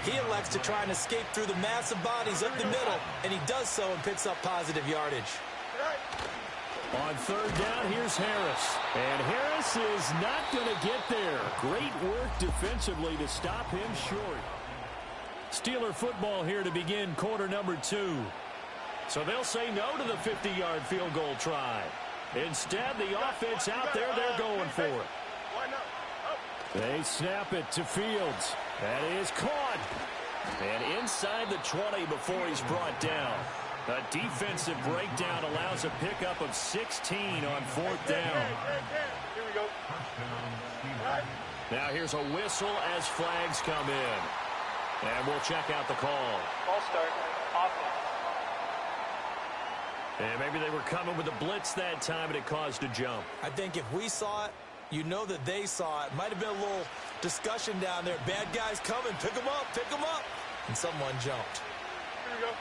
He elects to try and escape through the massive bodies up the middle, and he does so and picks up positive yardage. On 3rd down, here's Harris. And Harris is not going to get there. Great work defensively to stop him short. Steeler football here to begin quarter number 2. So they'll say no to the 50-yard field goal try. Instead, the offense out there, they're going for it. They snap it to Fields. That is caught. And inside the 20 before he's brought down. A defensive breakdown allows a pickup of 16 on 4th down. Here we go. Now here's a whistle as flags come in. And we'll check out the call. Ball start. Offense. And maybe they were coming with a blitz that time and it caused a jump. I think if we saw it, you know that they saw it. Might have been a little discussion down there. Bad guys coming. Pick them up. Pick them up. And someone jumped. Here we go.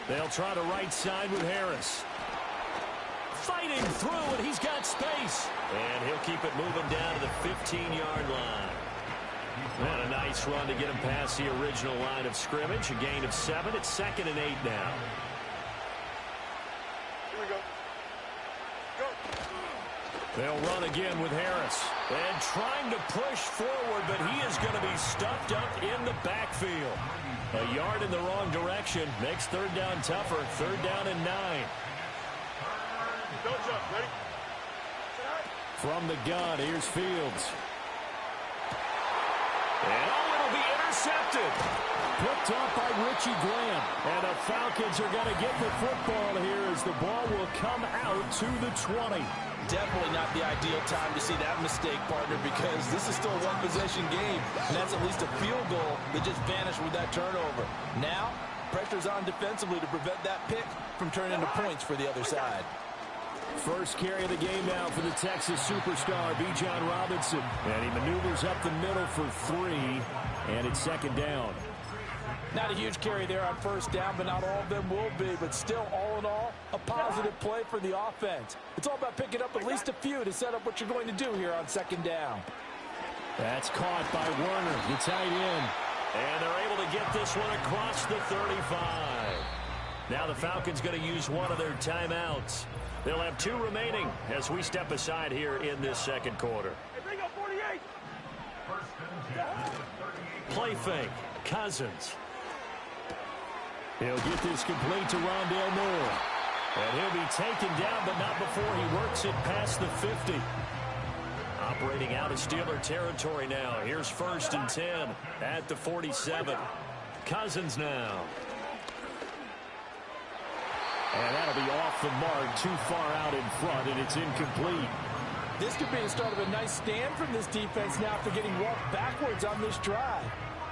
They'll try the right side with Harris. Fighting through, and he's got space. And he'll keep it moving down to the 15-yard line. And a nice run to get him past the original line of scrimmage. A gain of 7. It's 2nd and 8 now. Here we go. Go. They'll run again with Harris. And trying to push forward, but he is going to be stuffed up in the backfield. A yard in the wrong direction. Makes 3rd down tougher. 3rd down and 9. Don't jump. Ready? From the gun, here's Fields. And it'll be intercepted. Picked off by Richie Graham. And the Falcons are going to get the football here as the ball will come out to the 20. Definitely not the ideal time to see that mistake, partner, because this is still a one-possession game, and that's at least a field goal that just vanished with that turnover. Now, pressure's on defensively to prevent that pick from turning into points for the other side. First carry of the game now for the Texas superstar, Bijan Robinson. And he maneuvers up the middle for 3, and it's 2nd down. Not a huge carry there on 1st down, but not all of them will be. But still, all in all, a positive play for the offense. It's all about picking up at least a few to set up what you're going to do here on 2nd down. That's caught by Werner, the tight end. And they're able to get this one across the 35. Now the Falcons going to use one of their timeouts. They'll have 2 remaining as we step aside here in this 2nd quarter. Hey, bring up 48. Play fake. Cousins. He'll get this complete to Rondale Moore. And he'll be taken down, but not before he works it past the 50. Operating out of Steeler territory now. Here's 1st and 10 at the 47. Cousins now. And that'll be off the mark, too far out in front, and it's incomplete. This could be the start of a nice stand from this defense now after getting walked backwards on this drive.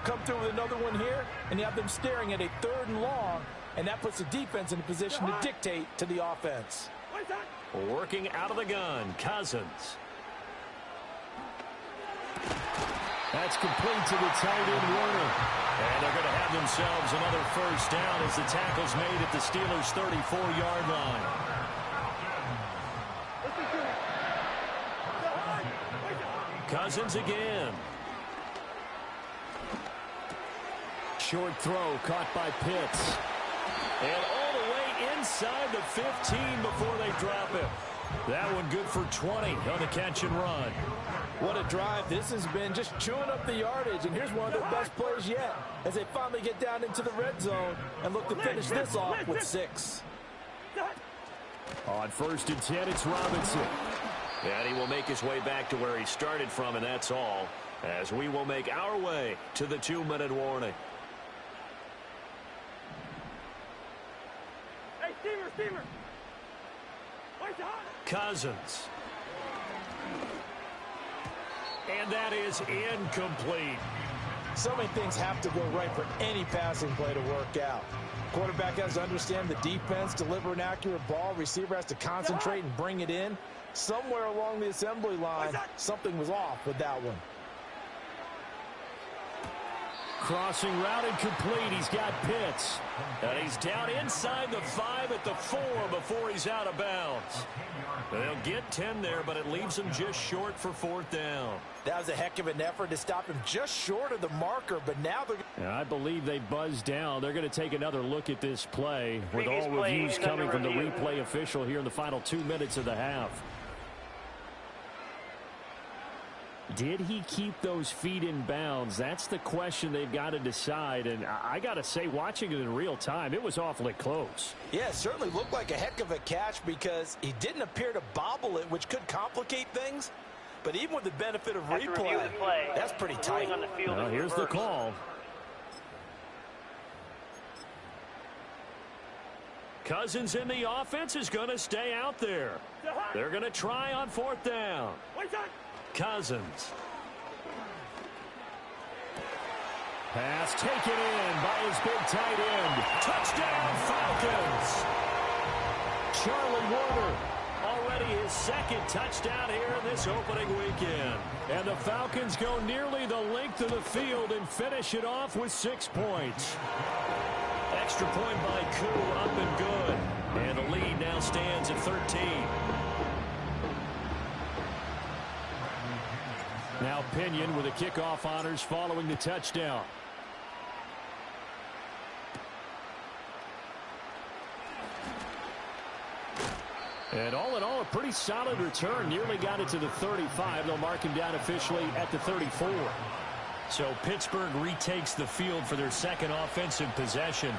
Come through with another one here, and you have them staring at a 3rd and long, and that puts the defense in a position to dictate to the offense. Working out of the gun, Cousins. That's complete to the tight end, Werner. And they're going to have themselves another first down as the tackle's made at the Steelers' 34-yard line. Cousins again. Short throw caught by Pitts. And all the way inside the 15 before they drop it. That one good for 20 on the catch and run. What a drive this has been, just chewing up the yardage. And here's one of their best plays yet as they finally get down into the red zone and look to finish this off with 6. On 1st and 10, it's Robinson. And he will make his way back to where he started from, and that's all, as we will make our way to the 2-minute warning. Hey, Steamer. Cousins. And that is incomplete. So many things have to go right for any passing play to work out. Quarterback has to understand the defense, deliver an accurate ball. Receiver has to concentrate and bring it in. Somewhere along the assembly line, something was off with that one. Crossing route incomplete. He's got Pitts. And he's down inside the 5 at the 4 before he's out of bounds. They'll get 10 there, but it leaves him just short for 4th down. That was a heck of an effort to stop him just short of the marker, but now they're... And I believe they buzzed down. They're going to take another look at this play with all reviews coming from the replay official here in the final 2 minutes of the half. Did he keep those feet in bounds? That's the question they've got to decide. And I got to say, watching it in real time, it was awfully close. Yeah, it certainly looked like a heck of a catch because he didn't appear to bobble it, which could complicate things. But even with the benefit of replay, that's pretty tight. Well, here's the call. Cousins in the offense is going to stay out there. They're going to try on 4th down. Cousins. Pass taken in by his big tight end. Touchdown, Falcons. Charlie Warner, already his 2nd touchdown here in this opening weekend. And the Falcons go nearly the length of the field and finish it off with 6 points. Extra point by Koo, up and good. And the lead now stands at 13. Now Pinion with the kickoff honors following the touchdown. And all in all, a pretty solid return. Nearly got it to the 35. They'll mark him down officially at the 34. So Pittsburgh retakes the field for their 2nd offensive possession.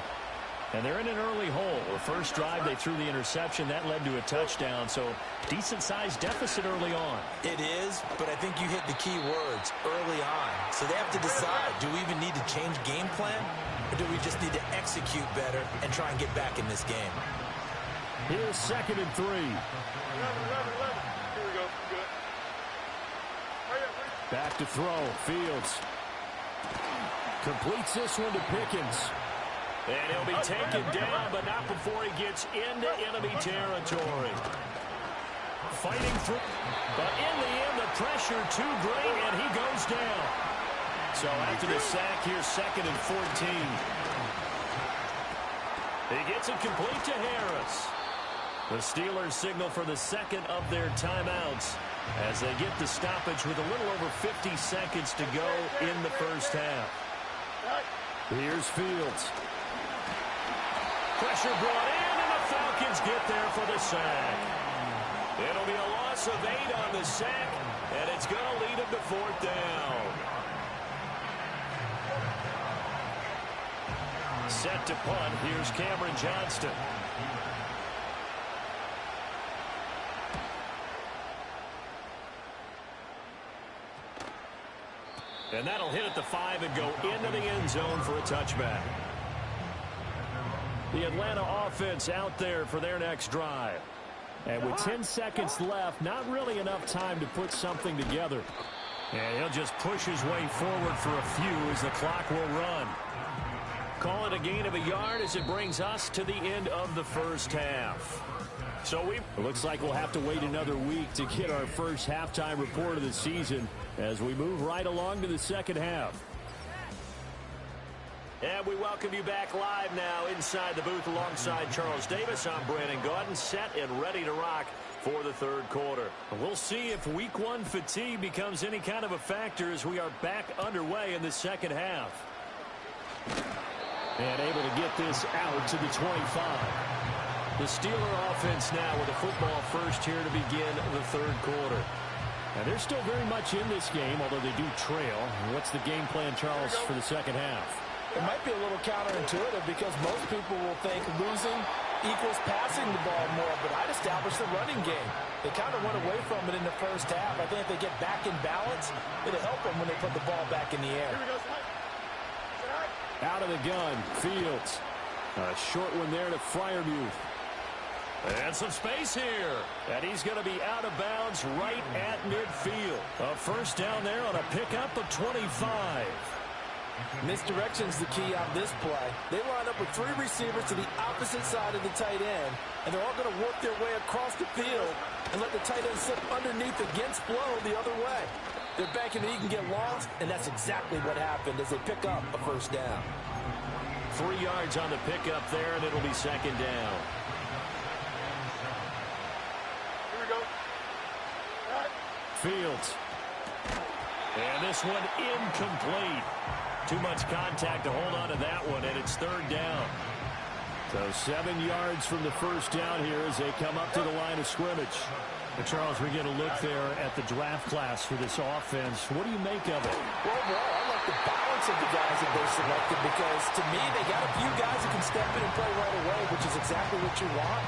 And they're in an early hole. The first drive, they threw the interception. That led to a touchdown. So decent-sized deficit early on. It is, but I think you hit the key words, early on. So they have to decide, do we even need to change game plan? Or do we just need to execute better and try and get back in this game? Here's 2nd and 3. 11. Here we go. Good. Back to throw. Fields completes this one to Pickens. And he'll be taken down, but not before he gets into enemy territory. Fighting through. But in the end, the pressure too great, and he goes down. So after the sack, here's 2nd and 14. He gets it complete to Harris. The Steelers signal for the 2nd of their timeouts as they get the stoppage with a little over 50 seconds to go in the first half. Here's Fields. Pressure brought in, and the Falcons get there for the sack. It'll be a loss of 8 on the sack, and it's going to lead them to 4th down. Set to punt. Here's Cameron Johnston. And that'll hit at the 5 and go into the end zone for a touchback. The Atlanta offense out there for their next drive. And with 10 seconds left, not really enough time to put something together. And he'll just push his way forward for a few as the clock will run. Call it a gain of a yard as it brings us to the end of the first half. So it looks like we'll have to wait another week to get our first halftime report of the season as we move right along to the second half. And we welcome you back live now inside the booth alongside Charles Davis. I'm Brandon Gaudin, set and ready to rock for the third quarter. We'll see if week one fatigue becomes any kind of a factor as we are back underway in the second half. And able to get this out to the 25. The Steeler offense now with a football first here to begin the third quarter. And they're still very much in this game, although they do trail. What's the game plan, Charles, for the second half? It might be a little counterintuitive because most people will think losing equals passing the ball more, but I'd establish the running game. They kind of went away from it in the first half. I think if they get back in balance, it'll help them when they put the ball back in the air. Out of the gun, Fields. A short one there to Freiermuth. And some space here. And he's going to be out of bounds right at midfield. A first down there on a pickup of 25. Misdirection's the key on this play. They line up with 3 receivers to the opposite side of the tight end, and they're all going to work their way across the field and let the tight end slip underneath against flow the other way. They're banking that he can get lost, and that's exactly what happened as they pick up a first down. 3 yards on the pickup there, and it'll be second down. Fields. And this one incomplete. Too much contact to hold on to that one, and it's third down. So 7 yards from the first down here as they come up to the line of scrimmage. And Charles, we get a look there at the draft class for this offense. What do you make of it? Well, I like the balance of the guys that they selected because, to me, they got a few guys that can step in and play right away, which is exactly what you want.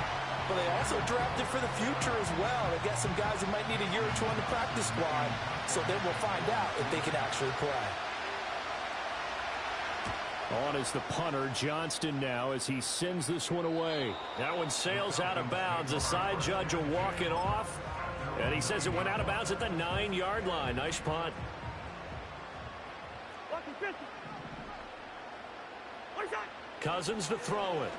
But they also drafted for the future as well. They got some guys who might need a year or two on the practice squad, so then we'll find out if they can actually play. On is the punter, Johnston now, as he sends this one away. That one sails out of bounds. The side judge will walk it off. And he says it went out of bounds at the 9-yard line. Nice punt. Cousins to throw it.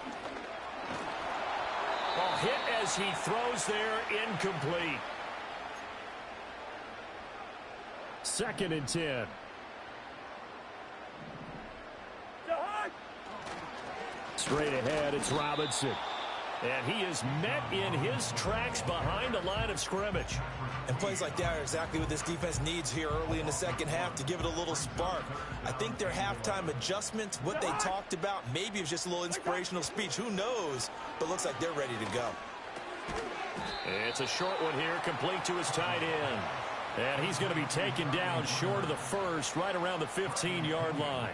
Ball hit as he throws there, incomplete. 2nd and 10. Straight ahead, it's Robinson. And he is met in his tracks behind the line of scrimmage. And plays like that are exactly what this defense needs here early in the second half to give it a little spark. I think their halftime adjustments, what they talked about, maybe it was just a little inspirational speech. Who knows? But looks like they're ready to go. It's a short one here, complete to his tight end. And he's going to be taken down short of the first, right around the 15-yard line.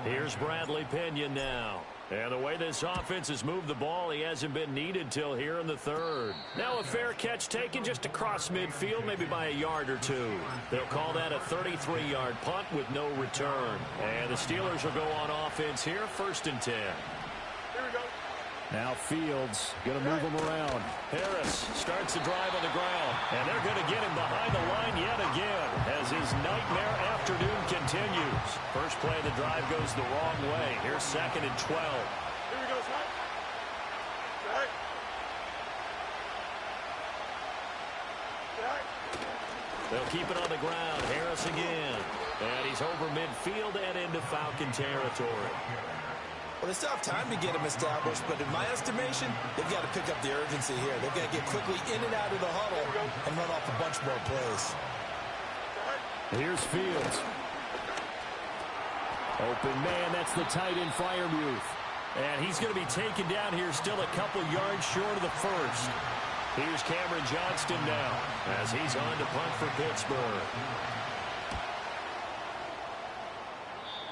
Here's Bradley Pinion now. And the way this offense has moved the ball, he hasn't been needed till here in the third. Now a fair catch taken just across midfield, maybe by a yard or two. They'll call that a 33-yard punt with no return. And the Steelers will go on offense here, 1st and 10. Here we go. Now Fields going to move him around. Harris starts the drive on the ground. And they're going to get him behind the line yet again as his nightmare afternoon continues. First play of the drive goes the wrong way. Here's 2nd and 12. Here we go, Side. Side. Side. They'll keep it on the ground. Harris again. And he's over midfield and into Falcon territory. Well, they still have time to get him established, but in my estimation, they've got to pick up the urgency here. They've got to get quickly in and out of the huddle and run off a bunch more plays. Here's Fields. Open man, that's the tight end Freiermuth. And he's going to be taken down here still a couple yards short of the first. Here's Cameron Johnston now as he's on to punt for Pittsburgh.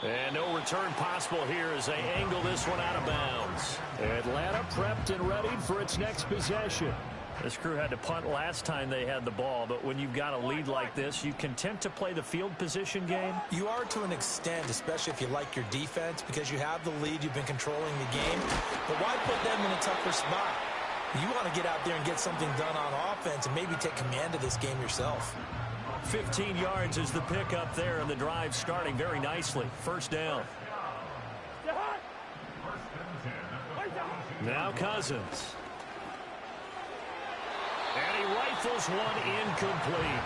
And no return possible here as they angle this one out of bounds. Atlanta prepped and ready for its next possession. This crew had to punt last time they had the ball, but when you've got a lead like this, you content to play the field position game? You are to an extent, especially if you like your defense, because you have the lead, you've been controlling the game. But why put them in a tougher spot? You want to get out there and get something done on offense and maybe take command of this game yourself. 15 yards is the pickup there, and the drive starting very nicely. First down. Now Cousins. And he rifles one incomplete.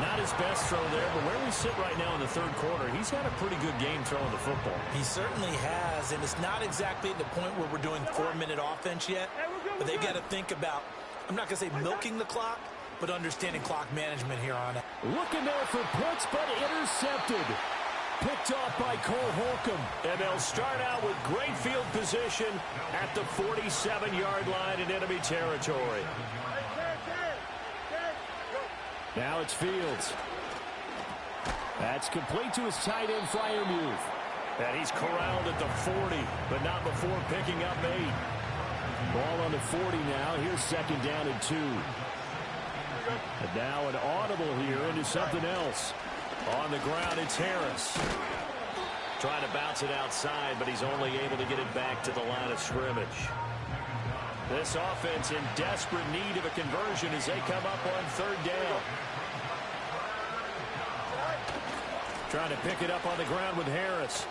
Not his best throw there, but where we sit right now in the third quarter, he's had a pretty good game throwing the football. He certainly has, and it's not exactly at the point where we're doing 4-minute offense yet, but they've got to think about I'm not going to say milking the clock, but understanding clock management here on it. Looking there for Pitts, but intercepted. Picked off by Cole Holcomb. And they'll start out with great field position at the 47-yard line in enemy territory. Now it's Fields. That's complete to his tight end, Freiermuth. And he's corralled at the 40, but not before picking up 8. Ball on the 40 now. Here's second down and 2. And now an audible here into something else. On the ground, it's Harris. Trying to bounce it outside, but he's only able to get it back to the line of scrimmage. This offense in desperate need of a conversion as they come up on third down. Trying to pick it up on the ground with Harris.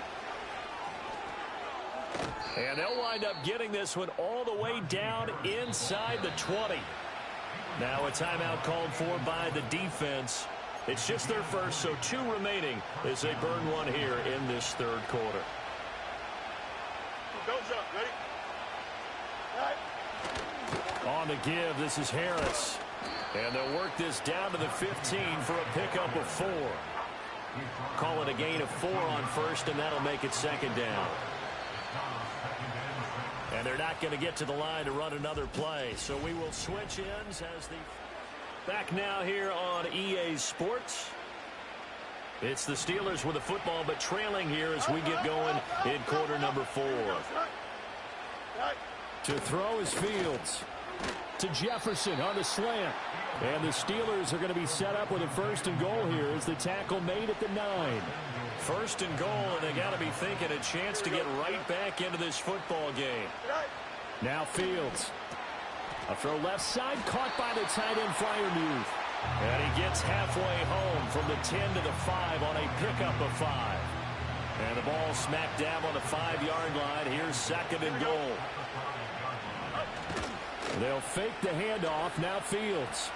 And they'll wind up getting this one all the way down inside the 20. Now a timeout called for by the defense. It's just their first, so 2 remaining as they burn one here in this third quarter. Don't jump. Ready? On the give, this is Harris. And they'll work this down to the 15 for a pickup of 4. Call it a gain of 4 on first, and that'll make it second down. And they're not going to get to the line to run another play, so we will switch ends as the... Back now here on EA Sports. It's the Steelers with the football, but trailing here as we get going in quarter number 4. To throw is Fields. To Jefferson on the slant. And the Steelers are going to be set up with a first and goal here as the tackle made at the 9. First and goal, and they got to be thinking a chance to get right back into this football game. Now Fields. A throw left side, caught by the tight end, Freiermuth. And he gets halfway home from the 10 to the 5 on a pickup of 5. And the ball smacked dab on the 5-yard line. Here's second and goal. They'll fake the handoff. Now Fields.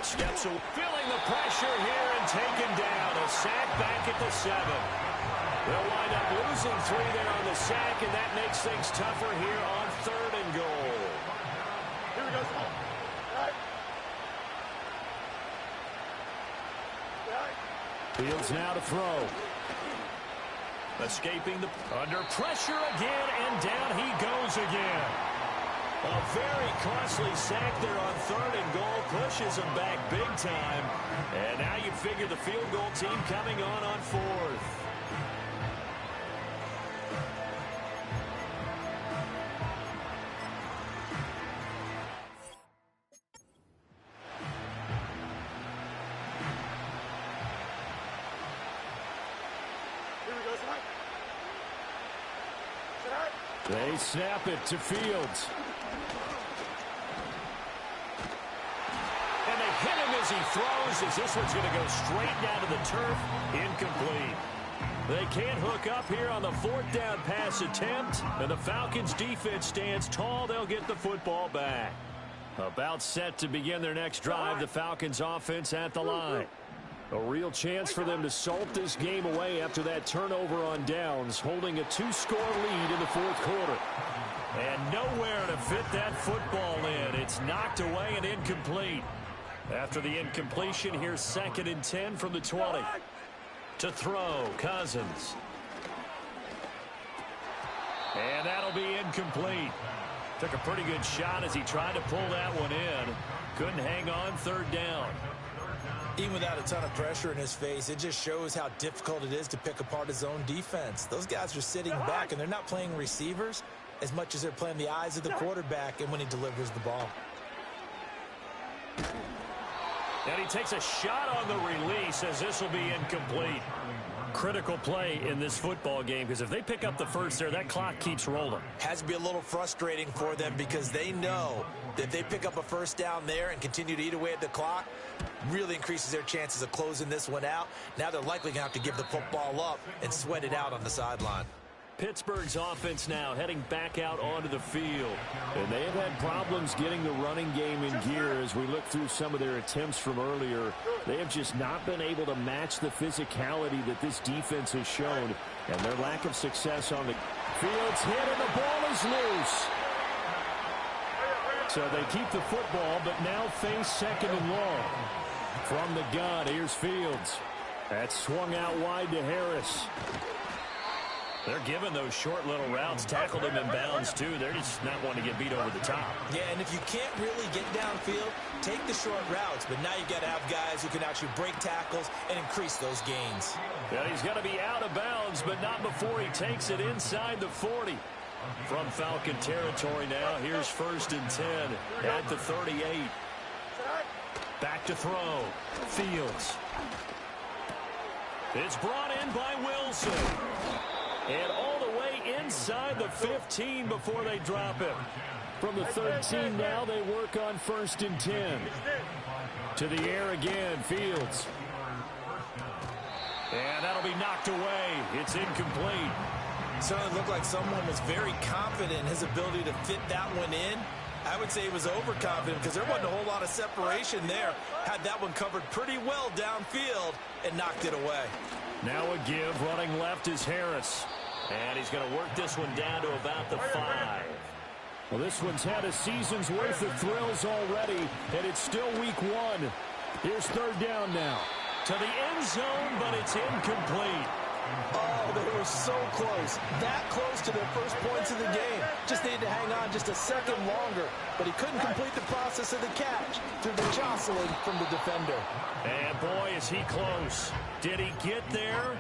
Steps away, feeling the pressure here and taken down. A sack back at the 7. They'll wind up losing 3 there on the sack, and that makes things tougher here on third and goal. Here we go. Fields now to throw. Escaping the... Under pressure again, and down he goes again. A very costly sack there on third and goal. Pushes him back big time. And now you figure the field goal team coming on fourth. They snap it to Fields. And they hit him as he throws, as this one's going to go straight down to the turf. Incomplete. They can't hook up here on the 4th down pass attempt. And the Falcons defense stands tall. They'll get the football back. About set to begin their next drive. The Falcons offense at the line. A real chance for them to salt this game away after that turnover on downs, holding a 2-score lead in the 4th quarter. And nowhere to fit that football in. It's knocked away and incomplete. After the incompletion, here's second and 10 from the 20. To throw, Cousins. And that'll be incomplete. Took a pretty good shot as he tried to pull that one in. Couldn't hang on, third down. Even without a ton of pressure in his face, it just shows how difficult it is to pick apart his own defense. Those guys are sitting back, and they're not playing receivers as much as they're playing the eyes of the quarterback and when he delivers the ball. And he takes a shot on the release as this will be incomplete. Critical play in this football game because if they pick up the first there, that clock keeps rolling. Has to be a little frustrating for them because they know that if they pick up a first down there and continue to eat away at the clock, really increases their chances of closing this one out. Now they're likely going to have to give the football up and sweat it out on the sideline. Pittsburgh's offense now heading back out onto the field. And they have had problems getting the running game in gear as we look through some of their attempts from earlier. They have just not been able to match the physicality that this defense has shown. And their lack of success on the Fields hit and the ball is loose. So they keep the football, but now face second and long. From the gun, here's Fields. That's swung out wide to Harris. They're giving those short little routes, tackled him in bounds, too. They're just not wanting to get beat over the top. Yeah, and if you can't really get downfield, take the short routes. But now you've got to have guys who can actually break tackles and increase those gains. Yeah, he's going to be out of bounds, but not before he takes it inside the 40. From Falcon territory now, here's 1st and 10 at the 38. Back to throw. Fields. It's brought in by Wilson. And all the way inside the 15 before they drop it. From the 13 now, they work on 1st and 10. To the air again, Fields. And that'll be knocked away. It's incomplete. Certainly looked like someone was very confident in his ability to fit that one in. I would say he was overconfident because there wasn't a whole lot of separation there. Had that one covered pretty well downfield and knocked it away. Now a give. Running left is Harris. And he's going to work this one down to about the 5. Well, this one's had a season's worth of thrills already, and it's still week 1. Here's 3rd down now. To the end zone, but it's incomplete. Oh, they were so close. That close to their first points of the game. Just needed to hang on just a second longer, but he couldn't complete the process of the catch through the jostling from the defender. And boy, is he close. Did he get there?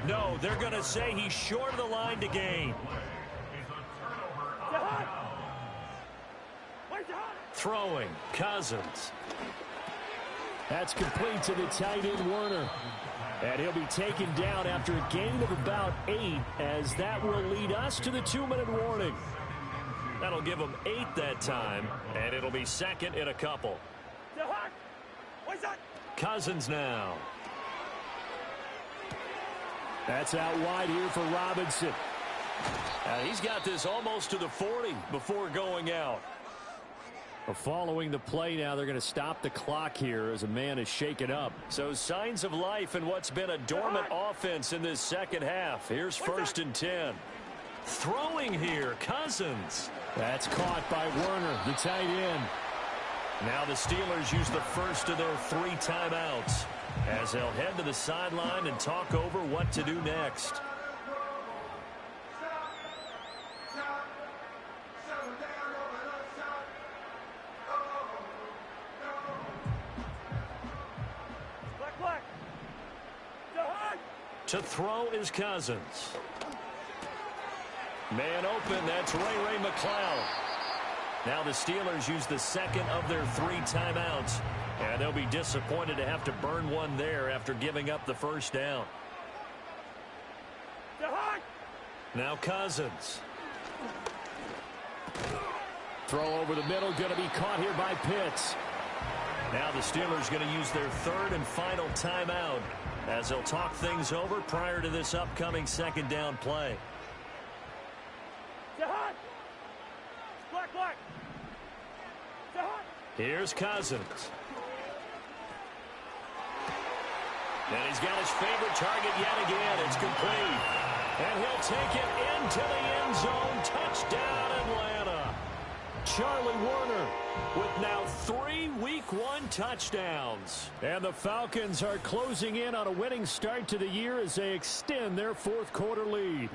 No, they're going to say he's short of the line to gain. Throwing, Cousins. That's complete to the tight end, Werner. And he'll be taken down after a gain of about 8, as that will lead us to the 2-minute warning. That'll give them 8 that time, and it'll be 2nd and a couple. Cousins now. That's out wide here for Robinson. He's got this almost to the 40 before going out. Following the play now, they're going to stop the clock here as a man is shaken up. So signs of life in what's been a dormant offense in this second half. Here's 1st and 10. Throwing here, Cousins. That's caught by Werner, the tight end. Now the Steelers use the first of their 3 timeouts as they'll head to the sideline and talk over what to do next. To throw is Cousins. Man open, that's Ray McCloud. Now the Steelers use the second of their 3 timeouts, and they'll be disappointed to have to burn one there after giving up the first down. Now Cousins. Throw over the middle, going to be caught here by Pitts. Now the Steelers going to use their 3rd and final timeout as they'll talk things over prior to this upcoming 2nd down play. Here's Cousins. And he's got his favorite target yet again. It's complete. And he'll take it into the end zone. Touchdown, Atlanta. Charlie Werner with now 3 Week 1 touchdowns. And the Falcons are closing in on a winning start to the year as they extend their 4th quarter lead.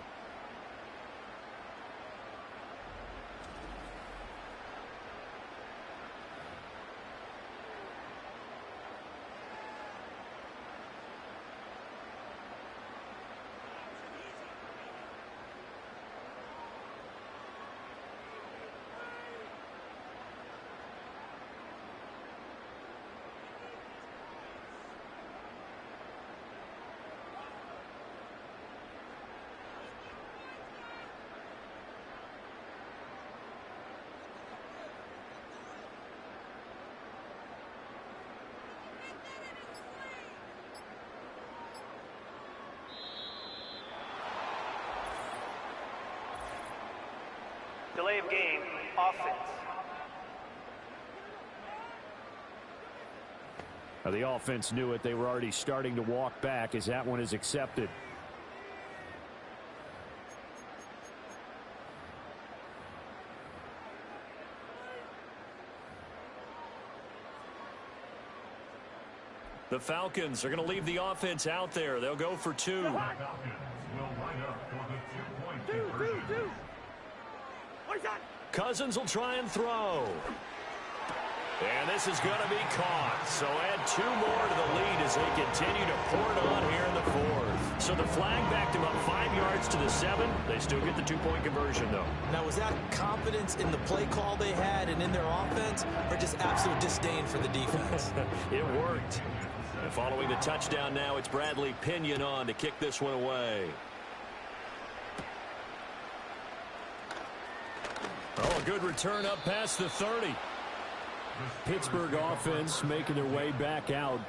Delay of game, offense. The offense knew it. They were already starting to walk back as that one is accepted. The Falcons are going to leave the offense out there. They'll go for 2. Cousins will try and throw. And this is going to be caught. So add 2 more to the lead as they continue to pour it on here in the 4th. So the flag backed them up 5 yards to the 7. They still get the 2-point conversion, though. Now, was that confidence in the play call they had and in their offense, or just absolute disdain for the defense? It worked. And following the touchdown now, it's Bradley Pinion on to kick this one away. Oh, a good return up past the 30. Pittsburgh offense making their way back out,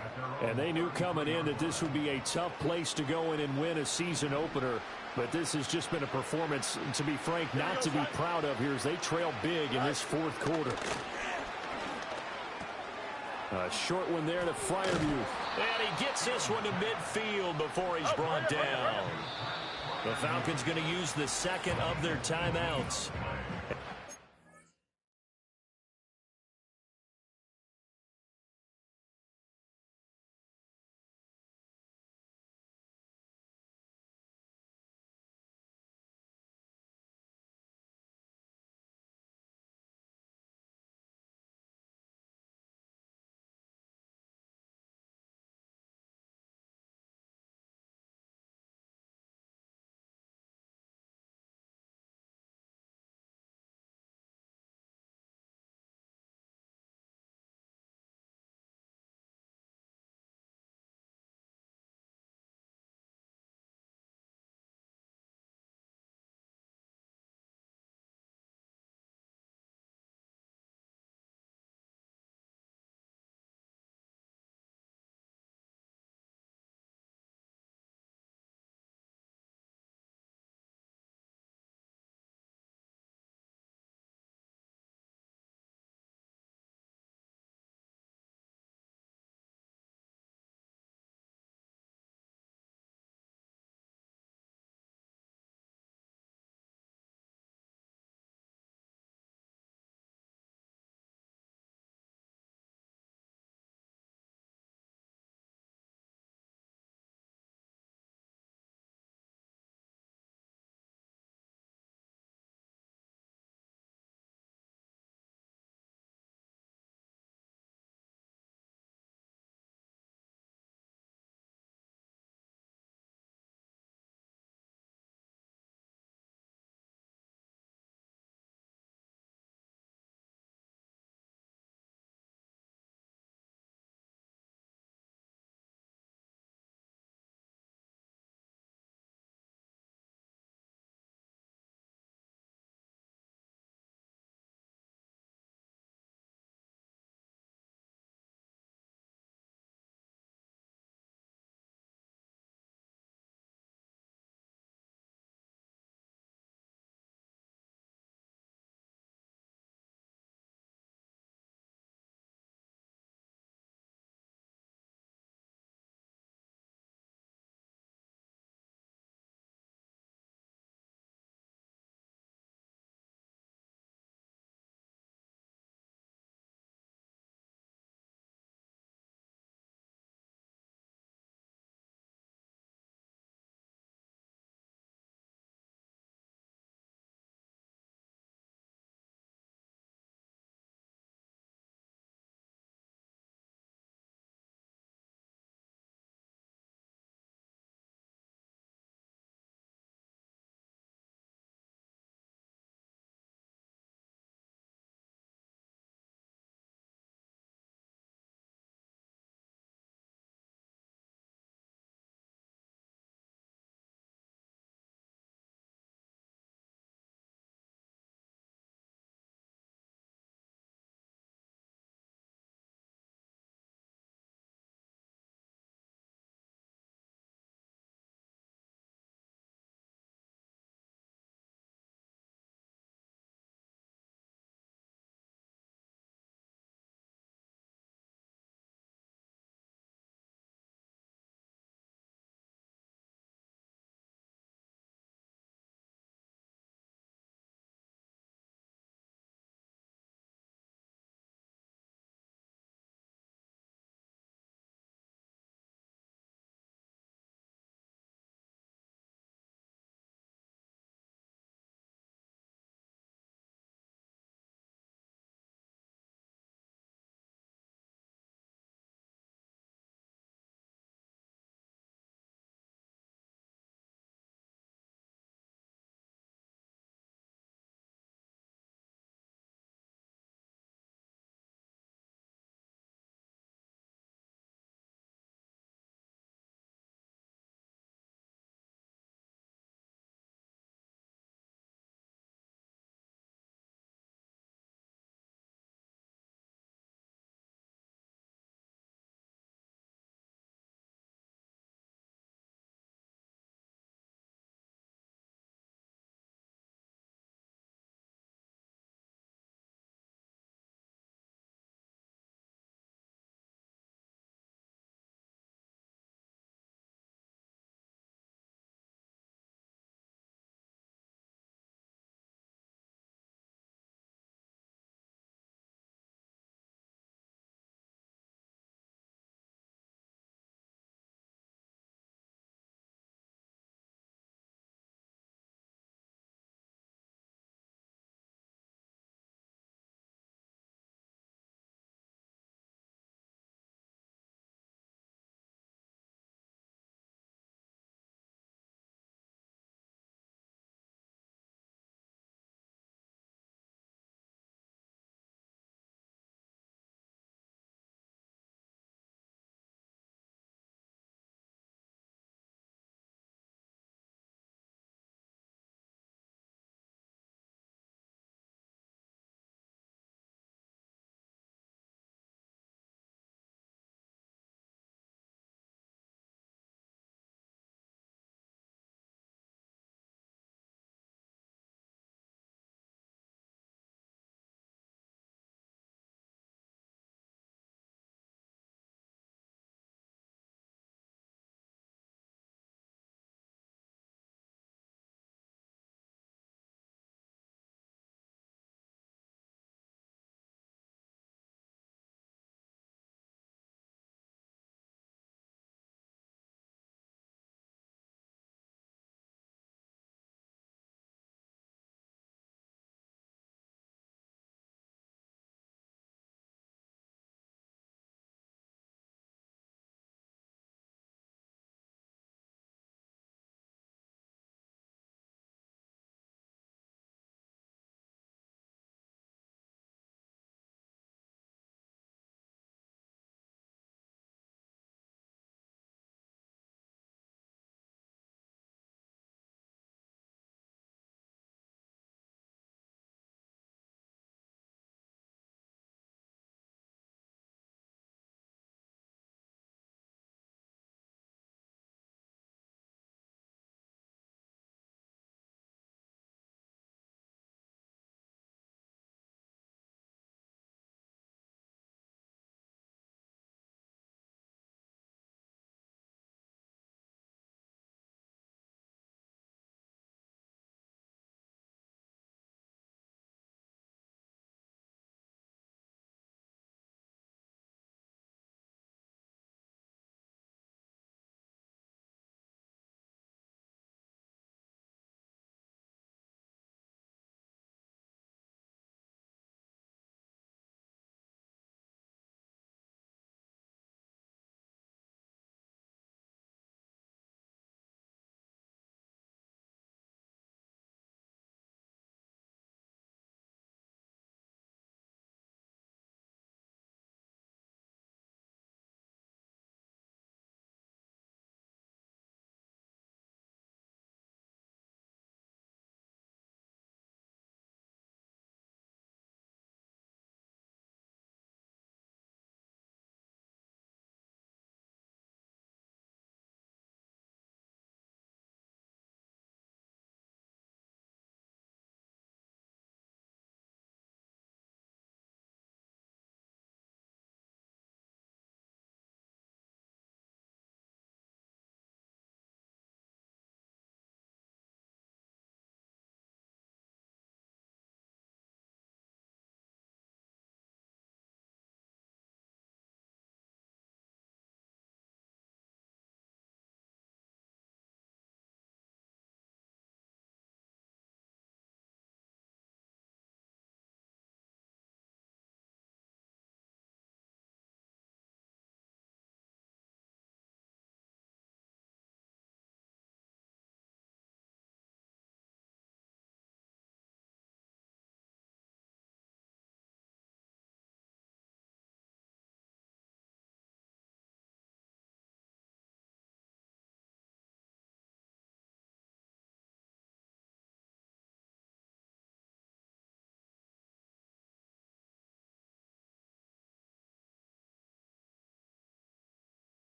and they knew coming in that this would be a tough place to go in and win a season opener, but this has just been a performance, to be frank, not to be proud of here as they trail big in this 4th quarter. A short one there to Freiermuth. And he gets this one to midfield before he's brought down. The Falcons going to use the 2nd of their timeouts.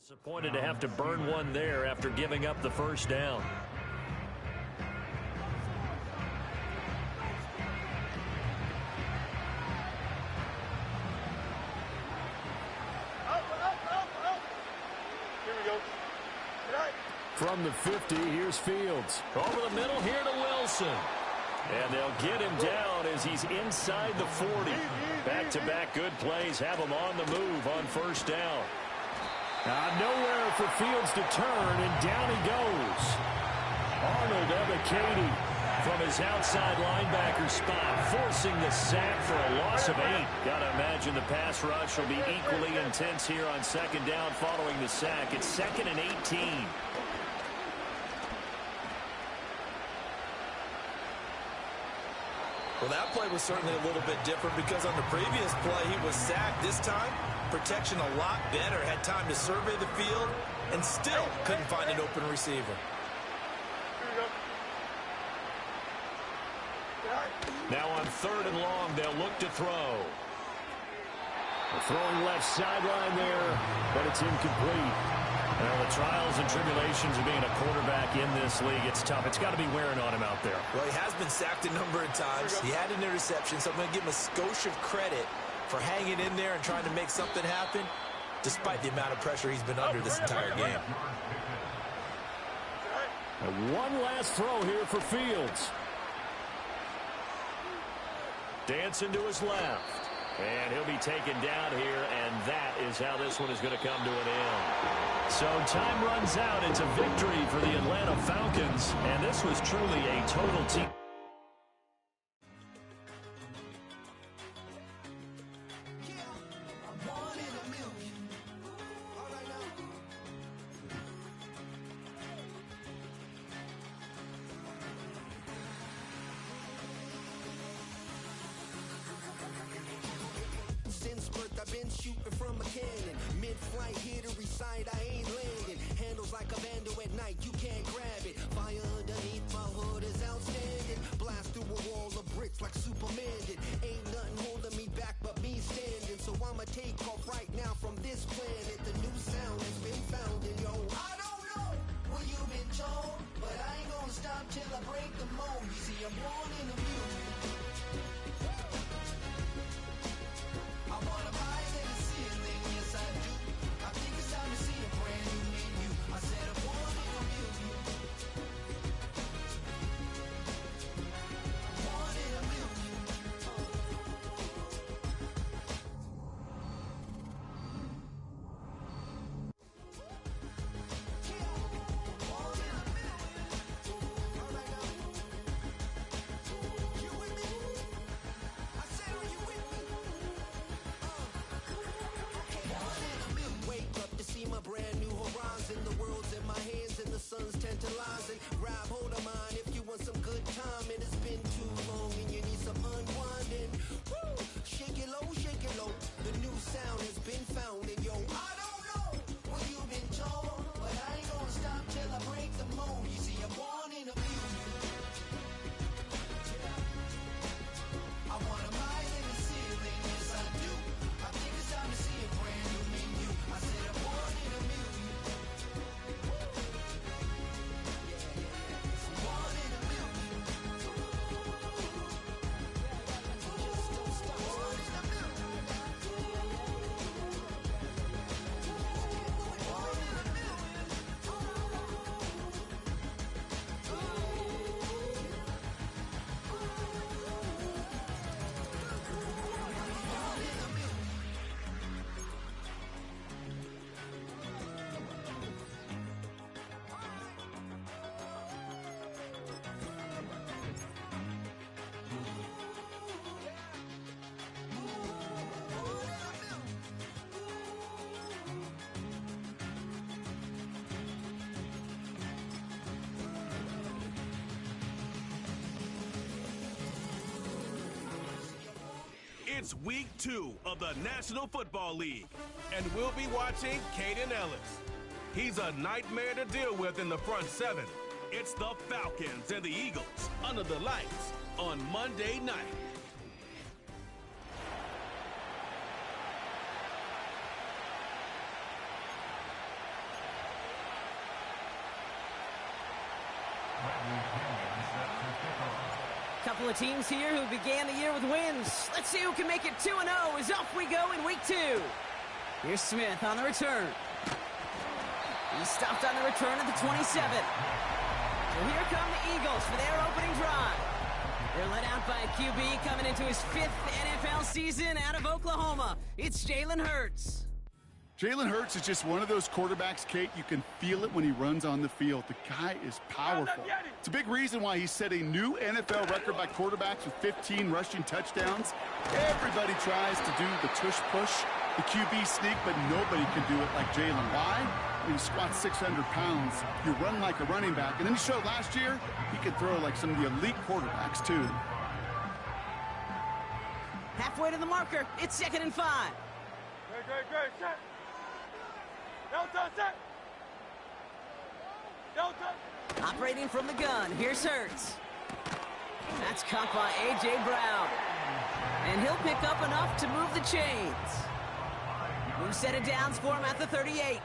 Disappointed to have to burn one there after giving up the first down. Here we go. From the 50, here's Fields. Over the middle here to Wilson. And they'll get him down as he's inside the 40. Back-to-back good plays have him on the move on first down. Nowhere for Fields to turn, and down he goes. Arnold Ebiketie from his outside linebacker spot, forcing the sack for a loss of 8. Gotta imagine the pass rush will be equally intense here on second down following the sack. It's 2nd and 18. Well, that play was certainly a little bit different because on the previous play, he was sacked. This time, protection a lot better. Had time to survey the field and still couldn't find an open receiver. Here we go. Now on 3rd and long, they'll look to throw. Throwing left sideline there, but it's incomplete. Well, the trials and tribulations of being a quarterback in this league, it's tough. It's got to be wearing on him out there. Well, he has been sacked a number of times. He had an interception, so I'm going to give him a skosh of credit for hanging in there and trying to make something happen, despite the amount of pressure he's been under this entire game. And one last throw here for Fields. Dancing to his left. And he'll be taken down here, and that is how this one is going to come to an end. So time runs out. It's a victory for the Atlanta Falcons, and this was truly a total team. Since birth I've been shooting from a cannon. Mid-flight here to recite, I ain't landing. Handles like a vandal at night, you can't grab it. Fire underneath my hood is outstanding. Blast through a wall of bricks like Superman did. Ain't nothing holding me back but me standing. So I'ma take off right now from this planet. The new sound has been found in yo. I don't know what you've been told, but I ain't gonna stop till I break the mold. You see, I'm born in the music. I wanna rise in the ceiling, yes I do. I think it's time to see a brand new menu. I said I'm born in a million. Born in a million. Born in a million. All right now. You with me? I said, are you with me? Wake up to see my brand new horizon. The world's in my hands and the sun's tantalizing. Grab hold of mine if you want some good time. And it's been too long and you need some unwinding. Woo! Shake it low, shake it low. The new sound has been found and yo, I don't know what you've been told, but I ain't gonna stop till I break the mold. You see, I'm born in a million. I wanna rise in the ceiling, yes I do. I think it's time to see a brand new menu. I said I'm born in a million. I'm born in a million. Just don't stop. Born in a million. Born in a million. It's week 2 of the National Football League, and we'll be watching Caden Ellis. He's a nightmare to deal with in the front seven. It's the Falcons and the Eagles under the lights on Monday night. Couple of teams here who began the year with wins. Let's see who can make it 2-0 as off we go in week 2. Here's Smith on the return. He stopped on the return at the 27. So here come the Eagles for their opening drive. They're led out by a QB coming into his 5th NFL season out of Oklahoma. It's Jalen Hurts. Jalen Hurts is just one of those quarterbacks, Kate. You can feel it when he runs on the field. The guy is powerful. It's a big reason why he set a new NFL record by quarterbacks with 15 rushing touchdowns. Everybody tries to do the tush push, the QB sneak, but nobody can do it like Jalen. Why? When he squats 600 pounds, you run like a running back. And then he showed last year he could throw like some of the elite quarterbacks, too. Halfway to the marker. It's 2nd and 5. Great, set. Delta, set. Operating from the gun, here's Hurts. That's caught by A.J. Brown. And he'll pick up enough to move the chains. New set of downs for him at the 38.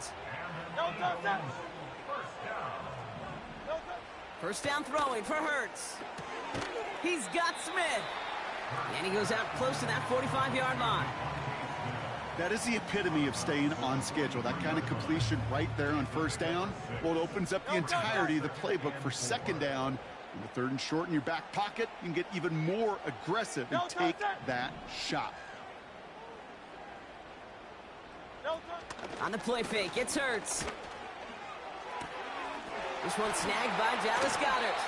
First down throwing for Hurts. He's got Smith. And he goes out close to that 45-yard line. That is the epitome of staying on schedule. That kind of completion right there on first down. Well, it opens up the entirety of the playbook for second down. In the 3rd and short in your back pocket, you can get even more aggressive and take that shot. On the play fake, it's Hurts. This one snagged by Dallas Goedert.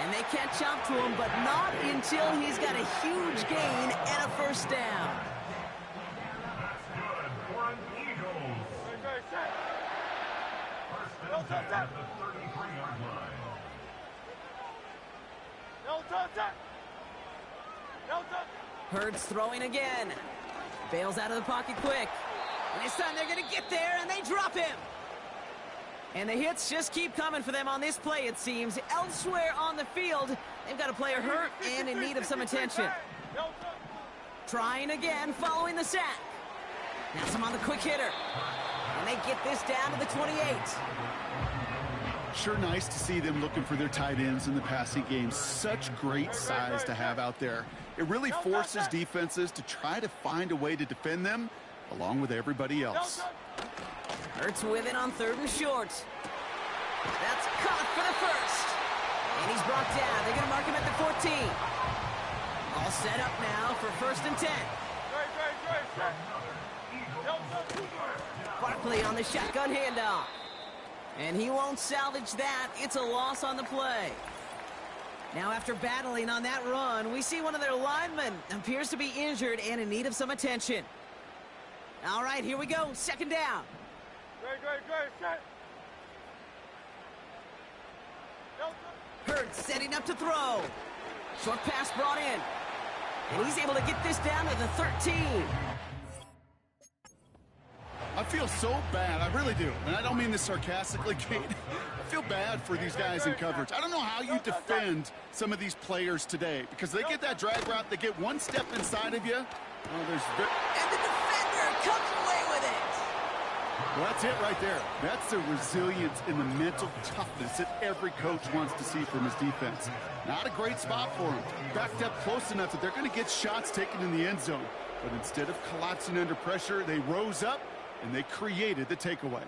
And they catch up to him, but not until he's got a huge gain and a first down. Hurts throwing again. Bails out of the pocket quick. And this time they're going to get there, and they drop him. And the hits just keep coming for them on this play, it seems. Elsewhere on the field, they've got a player hurt and in need of some attention. Trying again following the sack. Now some on the quick hitter. And they get this down to the 28. Sure nice to see them looking for their tight ends in the passing game. Such great size to have out there. It really forces defenses to try to find a way to defend them along with everybody else. Hurts with it on 3rd and short. That's caught for the first. And he's brought down. They're going to mark him at the 14. All set up now for 1st and 10. Barkley on the shotgun handoff. And he won't salvage that. It's a loss on the play. Now after battling on that run, we see one of their linemen appears to be injured and in need of some attention. All right, here we go. 2nd down. Great, set. Hurts setting up to throw. Short pass brought in. And he's able to get this down to the 13. I feel so bad. I really do. And I don't mean this sarcastically, Kate. I feel bad for these guys in coverage. I don't know how you defend some of these players today because they get that drag route, they get one step inside of you. Oh, and the defender comes away with it. Well, that's it right there. That's the resilience and the mental toughness that every coach wants to see from his defense. Not a great spot for him. Backed up close enough that they're going to get shots taken in the end zone. But instead of collapsing under pressure, they rose up and they created the takeaway.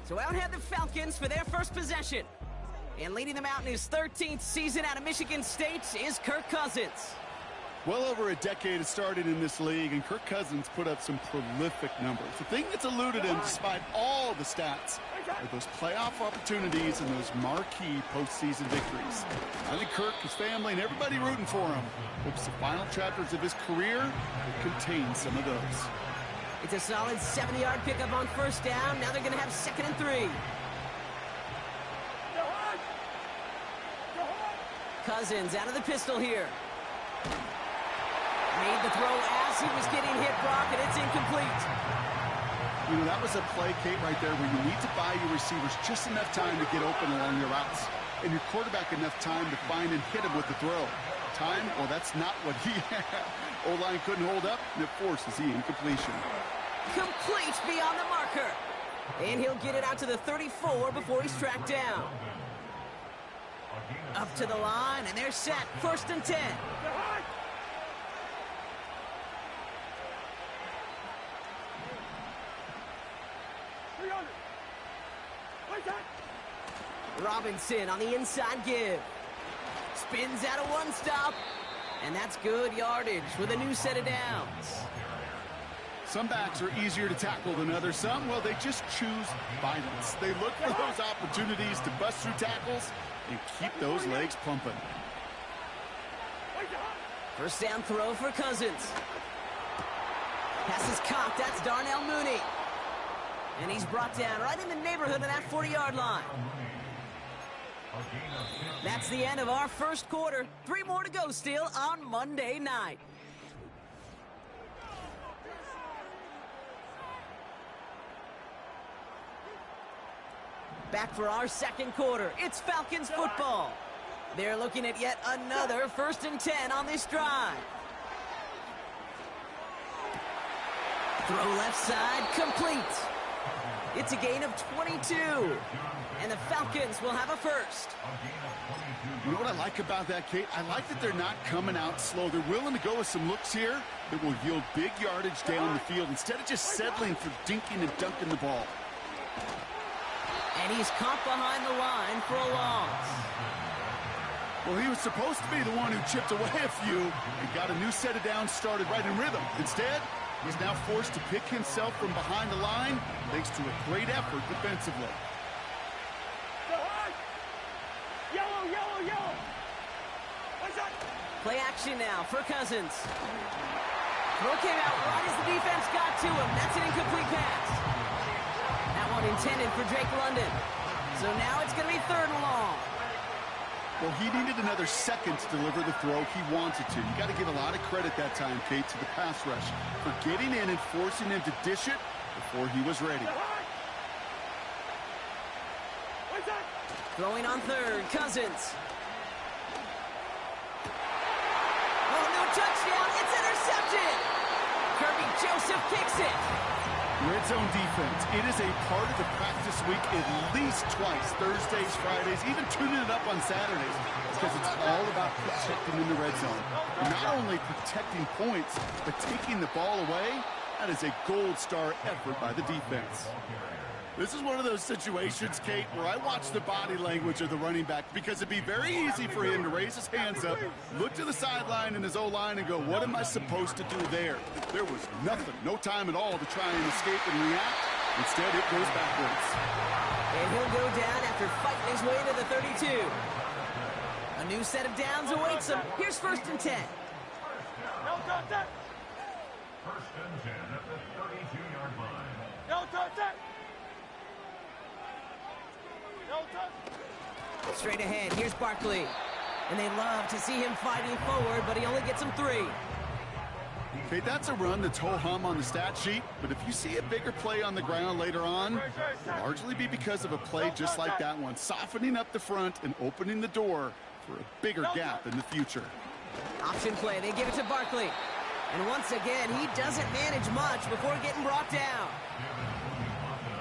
So out head the Falcons for their first possession. And leading them out in his 13th season out of Michigan State is Kirk Cousins. Well over a decade has started in this league, and Kirk Cousins put up some prolific numbers. The thing that's eluded him, despite all the stats, are those playoff opportunities and those marquee postseason victories. I think Kirk, his family, and everybody rooting for him hopes the final chapters of his career contain some of those. It's a solid 70-yard pickup on first down. Now they're going to have 2nd and 3. Cousins out of the pistol here. Made the throw as he was getting hit, Brock, and it's incomplete. You know, that was a play, Kate, right there where you need to buy your receivers just enough time to get open along their routes. And your quarterback enough time to find and hit him with the throw. Time? Well, that's not what he had. O-line couldn't hold up, and it forces the incompletion. complete beyond the marker. And he'll get it out to the 34 before he's tracked down. Up to the line, and they're set. 1st and 10. Robinson on the inside give. Spins out of one stop. And that's good yardage with a new set of downs. Some backs are easier to tackle than others. Some, well, they just choose violence. They look for those opportunities to bust through tackles and keep those legs pumping. 1st down throw for Cousins. Pass is caught. That's Darnell Mooney. And he's brought down right in the neighborhood of that 40-yard line. That's the end of our first quarter. 3 more to go still on Monday night. Back for our second quarter. It's Falcons football. They're looking at yet another 1st and 10 on this drive. Throw left side, complete. It's a gain of 22. And the Falcons will have a first. You know what I like about that, Kate? I like that they're not coming out slow. They're willing to go with some looks here that will yield big yardage down the field instead of just settling for dinking and dunking the ball. And he's caught behind the line for a loss. Well, he was supposed to be the one who chipped away a few and got a new set of downs started right in rhythm. Instead, he's now forced to pick himself from behind the line thanks to a great effort defensively. Yellow, yellow, yellow. What's that? Play action now for Cousins. Throw came out right as the defense got to him. That's an incomplete pass. That one intended for Drake London. So now it's going to be 3rd and long. Well, he needed another second to deliver the throw he wanted to. You got to give a lot of credit that time, Kate, to the pass rush for getting in and forcing him to dish it before he was ready. Throwing on 3rd, Cousins. Oh, no touchdown. It's intercepted. Kirby Joseph kicks it. Red zone defense. It is a part of the practice week at least twice, Thursdays, Fridays, even tuning it up on Saturdays, because it's all about protecting in the red zone. Not only protecting points, but taking the ball away. That is a gold star effort by the defense. This is one of those situations, Kate, where I watch the body language of the running back because it'd be very easy for him to raise his hands up, look to the sideline in his O-line and go, what am I supposed to do there? There was nothing, no time at all to try and escape and react. Instead, it goes backwards. And he'll go down after fighting his way to the 32. A new set of downs awaits him. Here's 1st and 10. No touchdown. 1st and 10 at the 32-yard line. No touchdown. Straight ahead, here's Barkley. And they love to see him fighting forward, but he only gets him 3. Okay, that's a run that's ho-hum on the stat sheet, but if you see a bigger play on the ground later on, it'll largely be because of a play just like that one, softening up the front and opening the door for a bigger gap in the future. Option play, they give it to Barkley. And once again, he doesn't manage much before getting brought down.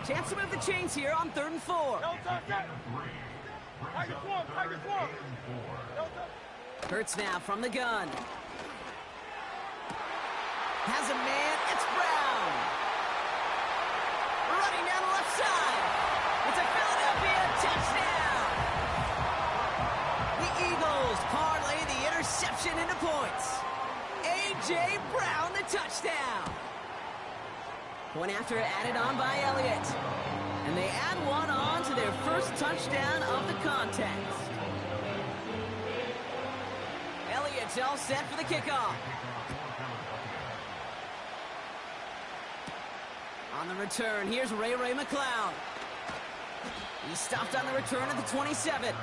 Chance to move the chains here on 3rd and 4. Hurts now from the gun. Has a man, it's Brown. Running down the left side. It's a Philadelphia touchdown. The Eagles parlay the interception into points. A.J. Brown, the touchdown. Point after added on by Elliott. And they add one on to their first touchdown of the contest. Elliott's all set for the kickoff. On the return, here's Ray McCloud. He's stopped on the return at the 27.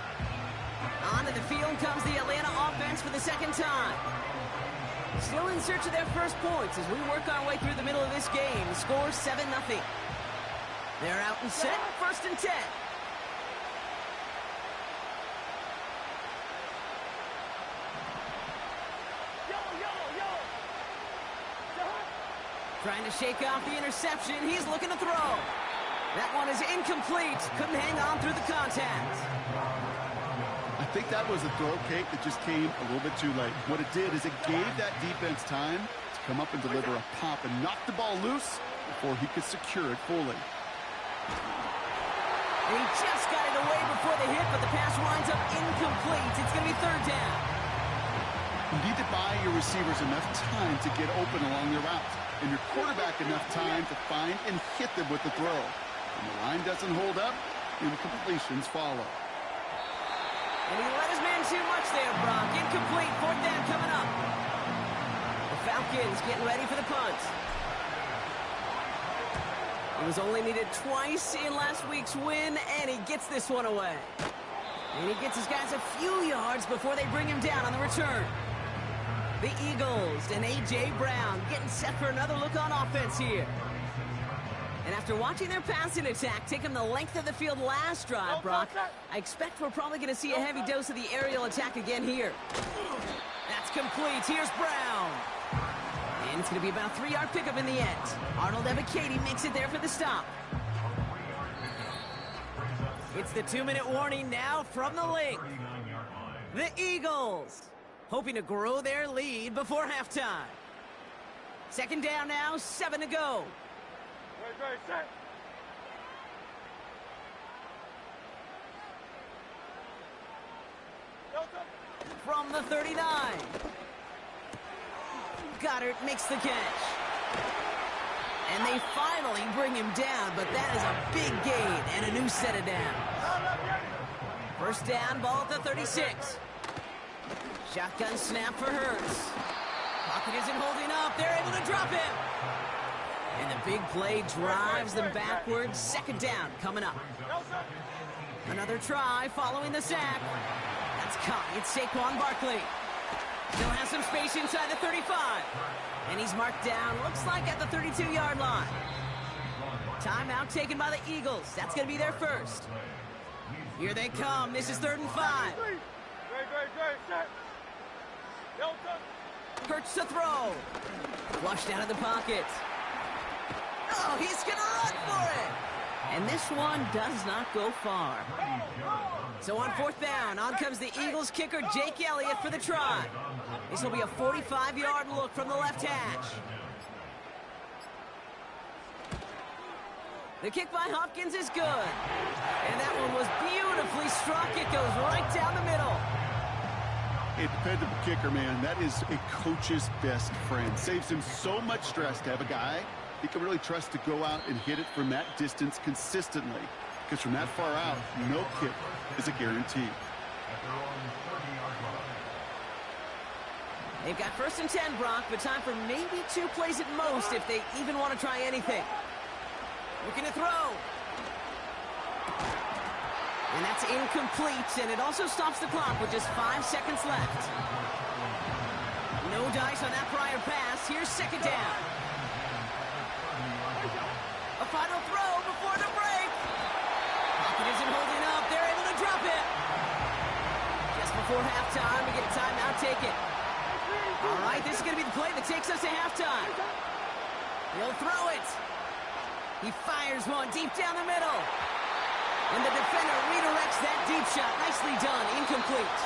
Onto the field comes the Atlanta offense for the second time. Still in search of their first points as we work our way through the middle of this game. The score 7-0. They're out and set, 1st and 10. Trying to shake off the interception. He's looking to throw. That one is incomplete. Couldn't hang on through the contact. I think that was a throw, Kate, that just came a little bit too late. What it did is it gave that defense time to come up and deliver a pop and knock the ball loose before he could secure it fully. And he just got it away before the hit, but the pass winds up incomplete. It's going to be third down. You need to buy your receivers enough time to get open along their route, and your quarterback enough time to find and hit them with the throw. When the line doesn't hold up, incompletions follow. And he let his man too much there, Brock. Incomplete. Fourth down coming up. The Falcons getting ready for the punt. He was only needed twice in last week's win, and he gets this one away. And he gets his guys a few yards before they bring him down on the return. The Eagles and A.J. Brown getting set for another look on offense here. And after watching their passing attack take them the length of the field last drive, Brock, I expect we're probably going to see a heavy dose of the aerial attack again here. That's complete. Here's Brown. And it's going to be about a 3-yard pickup in the end. Arnold Ebiketie makes it there for the stop. It's the 2-minute warning now from the link. The Eagles hoping to grow their lead before halftime. Second down now, 7 to go. Set. From the 39. Goddard makes the catch. And they finally bring him down, but that is a big gain and a new set of down. First down, ball at the 36. Shotgun snap for Hurts. Pocket isn't holding up. They're able to drop him. And the big play drives them backwards. Second down coming up. Another try following the sack. That's caught. It's Saquon Barkley. Still has some space inside the 35. And he's marked down, looks like at the 32-yard line. Timeout taken by the Eagles. That's going to be their first. Here they come. This is 3rd and 5. Hurts to throw. Flushed out of the pocket. Oh, he's going to run for it. And this one does not go far. So on 4th down, on comes the Eagles kicker, Jake Elliott, for the try. This will be a 45-yard look from the left hash. The kick by Hopkins is good. And that one was beautifully struck. It goes right down the middle. A dependable kicker, man. That is a coach's best friend. Saves him so much stress to have a guy he can really trust to go out and hit it from that distance consistently. Because from that far out, no kick is a guarantee. They've got 1st and 10, Brock, but time for maybe 2 plays at most if they even want to try anything. Looking to throw. And that's incomplete, and it also stops the clock with just 5 seconds left. No dice on that prior pass. Here's 2nd down. A final throw before the break. Pocket isn't holding up. They're able to drop it. Just before halftime, we get a timeout taken. All right, this is going to be the play that takes us to halftime. He'll throw it. He fires one deep down the middle. And the defender redirects that deep shot. Nicely done. Incomplete.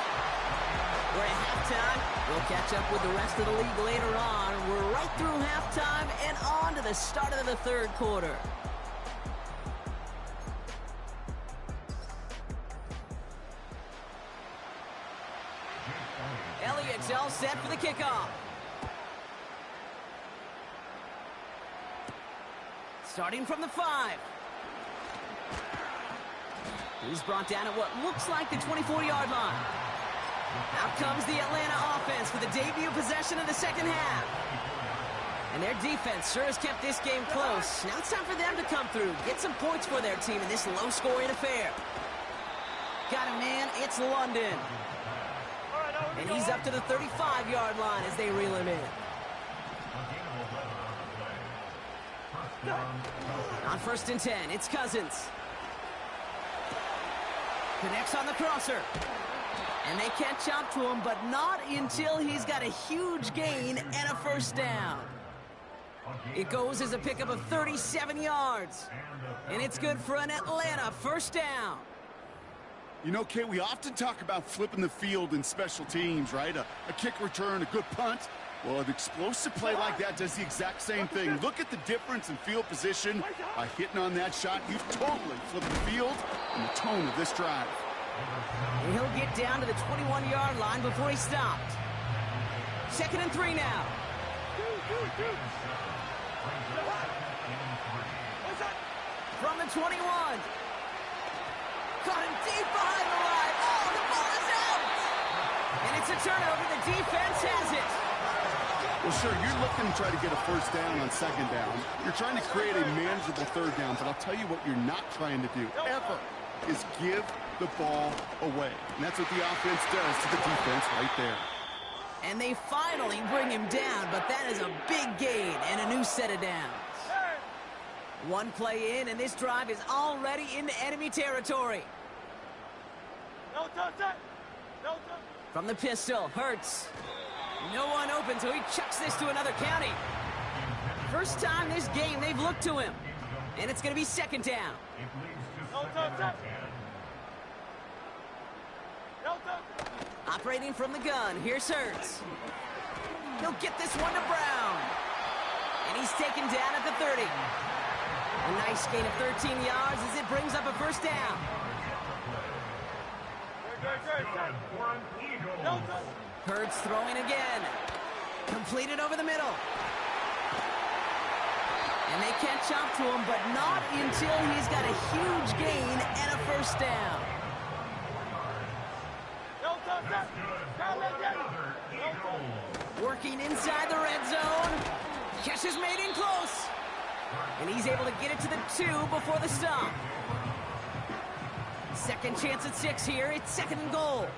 We're at halftime. We'll catch up with the rest of the league later on. We're right through halftime and on to the start of the 3rd quarter. Elliott's all set for the kickoff. Starting from the 5. He's brought down at what looks like the 24-yard line. Out comes the Atlanta offense for the debut possession of the 2nd half. And their defense sure has kept this game close. Now it's time for them to come through, get some points for their team in this low-scoring affair. Got a man, it's London. And he's up to the 35-yard line as they reel him in. On 1st and 10, it's Cousins. Connects on the crosser. And they catch up to him, but not until he's got a huge gain and a 1st down. It goes as a pickup of 37 yards. And it's good for an Atlanta first down. You know, Kate, we often talk about flipping the field in special teams, right? A kick return, a good punt. Well, an explosive play like that does the exact same thing. Look at the difference in field position. By hitting on that shot, you've totally flipped the field and the tone of this drive. And he'll get down to the 21-yard line before he stopped. 2nd and 3 now. From the 21. Caught him deep behind the line. Oh, the ball is out! And it's a turnover. The defense has it. Well, sure, you're looking to try to get a first down on 2nd down. You're trying to create a manageable 3rd down, but I'll tell you what you're not trying to do, ever, is give the ball away. And that's what the offense does to the defense right there. And they finally bring him down, but that is a big gain and a new set of downs. One play in, and this drive is already into enemy territory. From the pistol, Hurts. No one open, so he chucks this to another county. First time this game they've looked to him. And it's going to be 2nd down. Operating from the gun, here's Hurts. He'll get this one to Brown. And he's taken down at the 30. A nice gain of 13 yards as it brings up a first down. Hurts throwing again. Completed over the middle. And they catch up to him, but not until he's got a huge gain and a first down. Working inside the red zone. Catch is made in close. And he's able to get it to the 2 before the stop. Second chance at 6 here. It's 2nd and goal.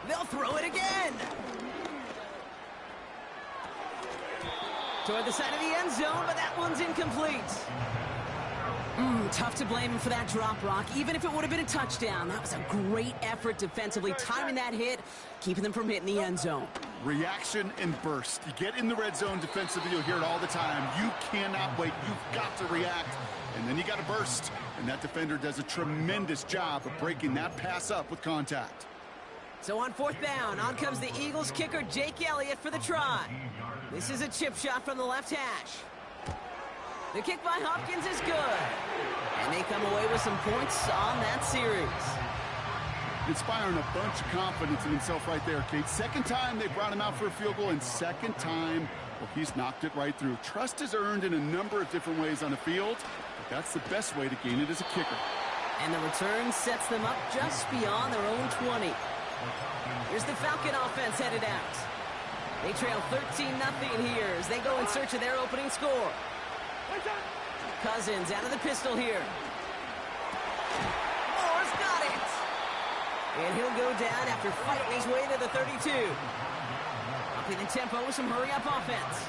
They'll throw it again. Toward the side of the end zone, but that one's incomplete. Tough to blame him for that drop, Rock. Even if it would have been a touchdown, that was a great effort defensively, timing that hit, keeping them from hitting the end zone. Reaction and burst. You get in the red zone defensively, you'll hear it all the time. You cannot wait. You've got to react. And then you got to burst. And that defender does a tremendous job of breaking that pass up with contact. So on 4th down, on comes the Eagles kicker, Jake Elliott, for the try. This is a chip shot from the left hash. The kick by Hopkins is good. And they come away with some points on that series. Inspiring a bunch of confidence in himself right there, Kate. 2nd time they brought him out for a field goal, and 2nd time, well, he's knocked it right through. Trust is earned in a number of different ways on the field, but that's the best way to gain it as a kicker. And the return sets them up just beyond their own 20. Here's the Falcon offense headed out. They trail 13-0 here as they go in search of their opening score. Cousins out of the pistol here. Moore's got it. And he'll go down after fighting his way to the 32. Upping the tempo with some hurry-up offense.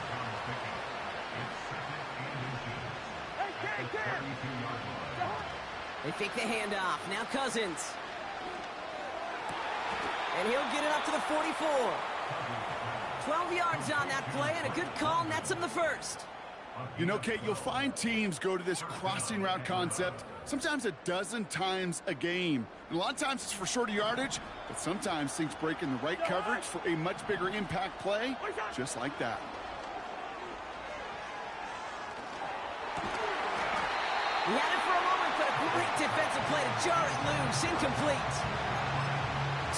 They fake the handoff. Now Cousins. And he'll get it up to the 44. 12 yards on that play, and a good call nets him the first. You know, Kate, you'll find teams go to this crossing route concept sometimes a dozen times a game. And a lot of times it's for shorter yardage, but sometimes things break in the right coverage for a much bigger impact play, just like that. He had it for a moment, but a great defensive play to jar it loose. Incomplete.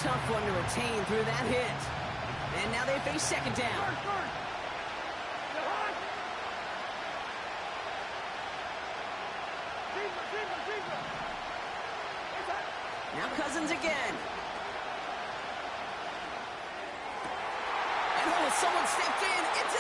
Tough one to retain through that hit. And now they face 2nd down. Now Cousins again. And oh, someone stepped in. It's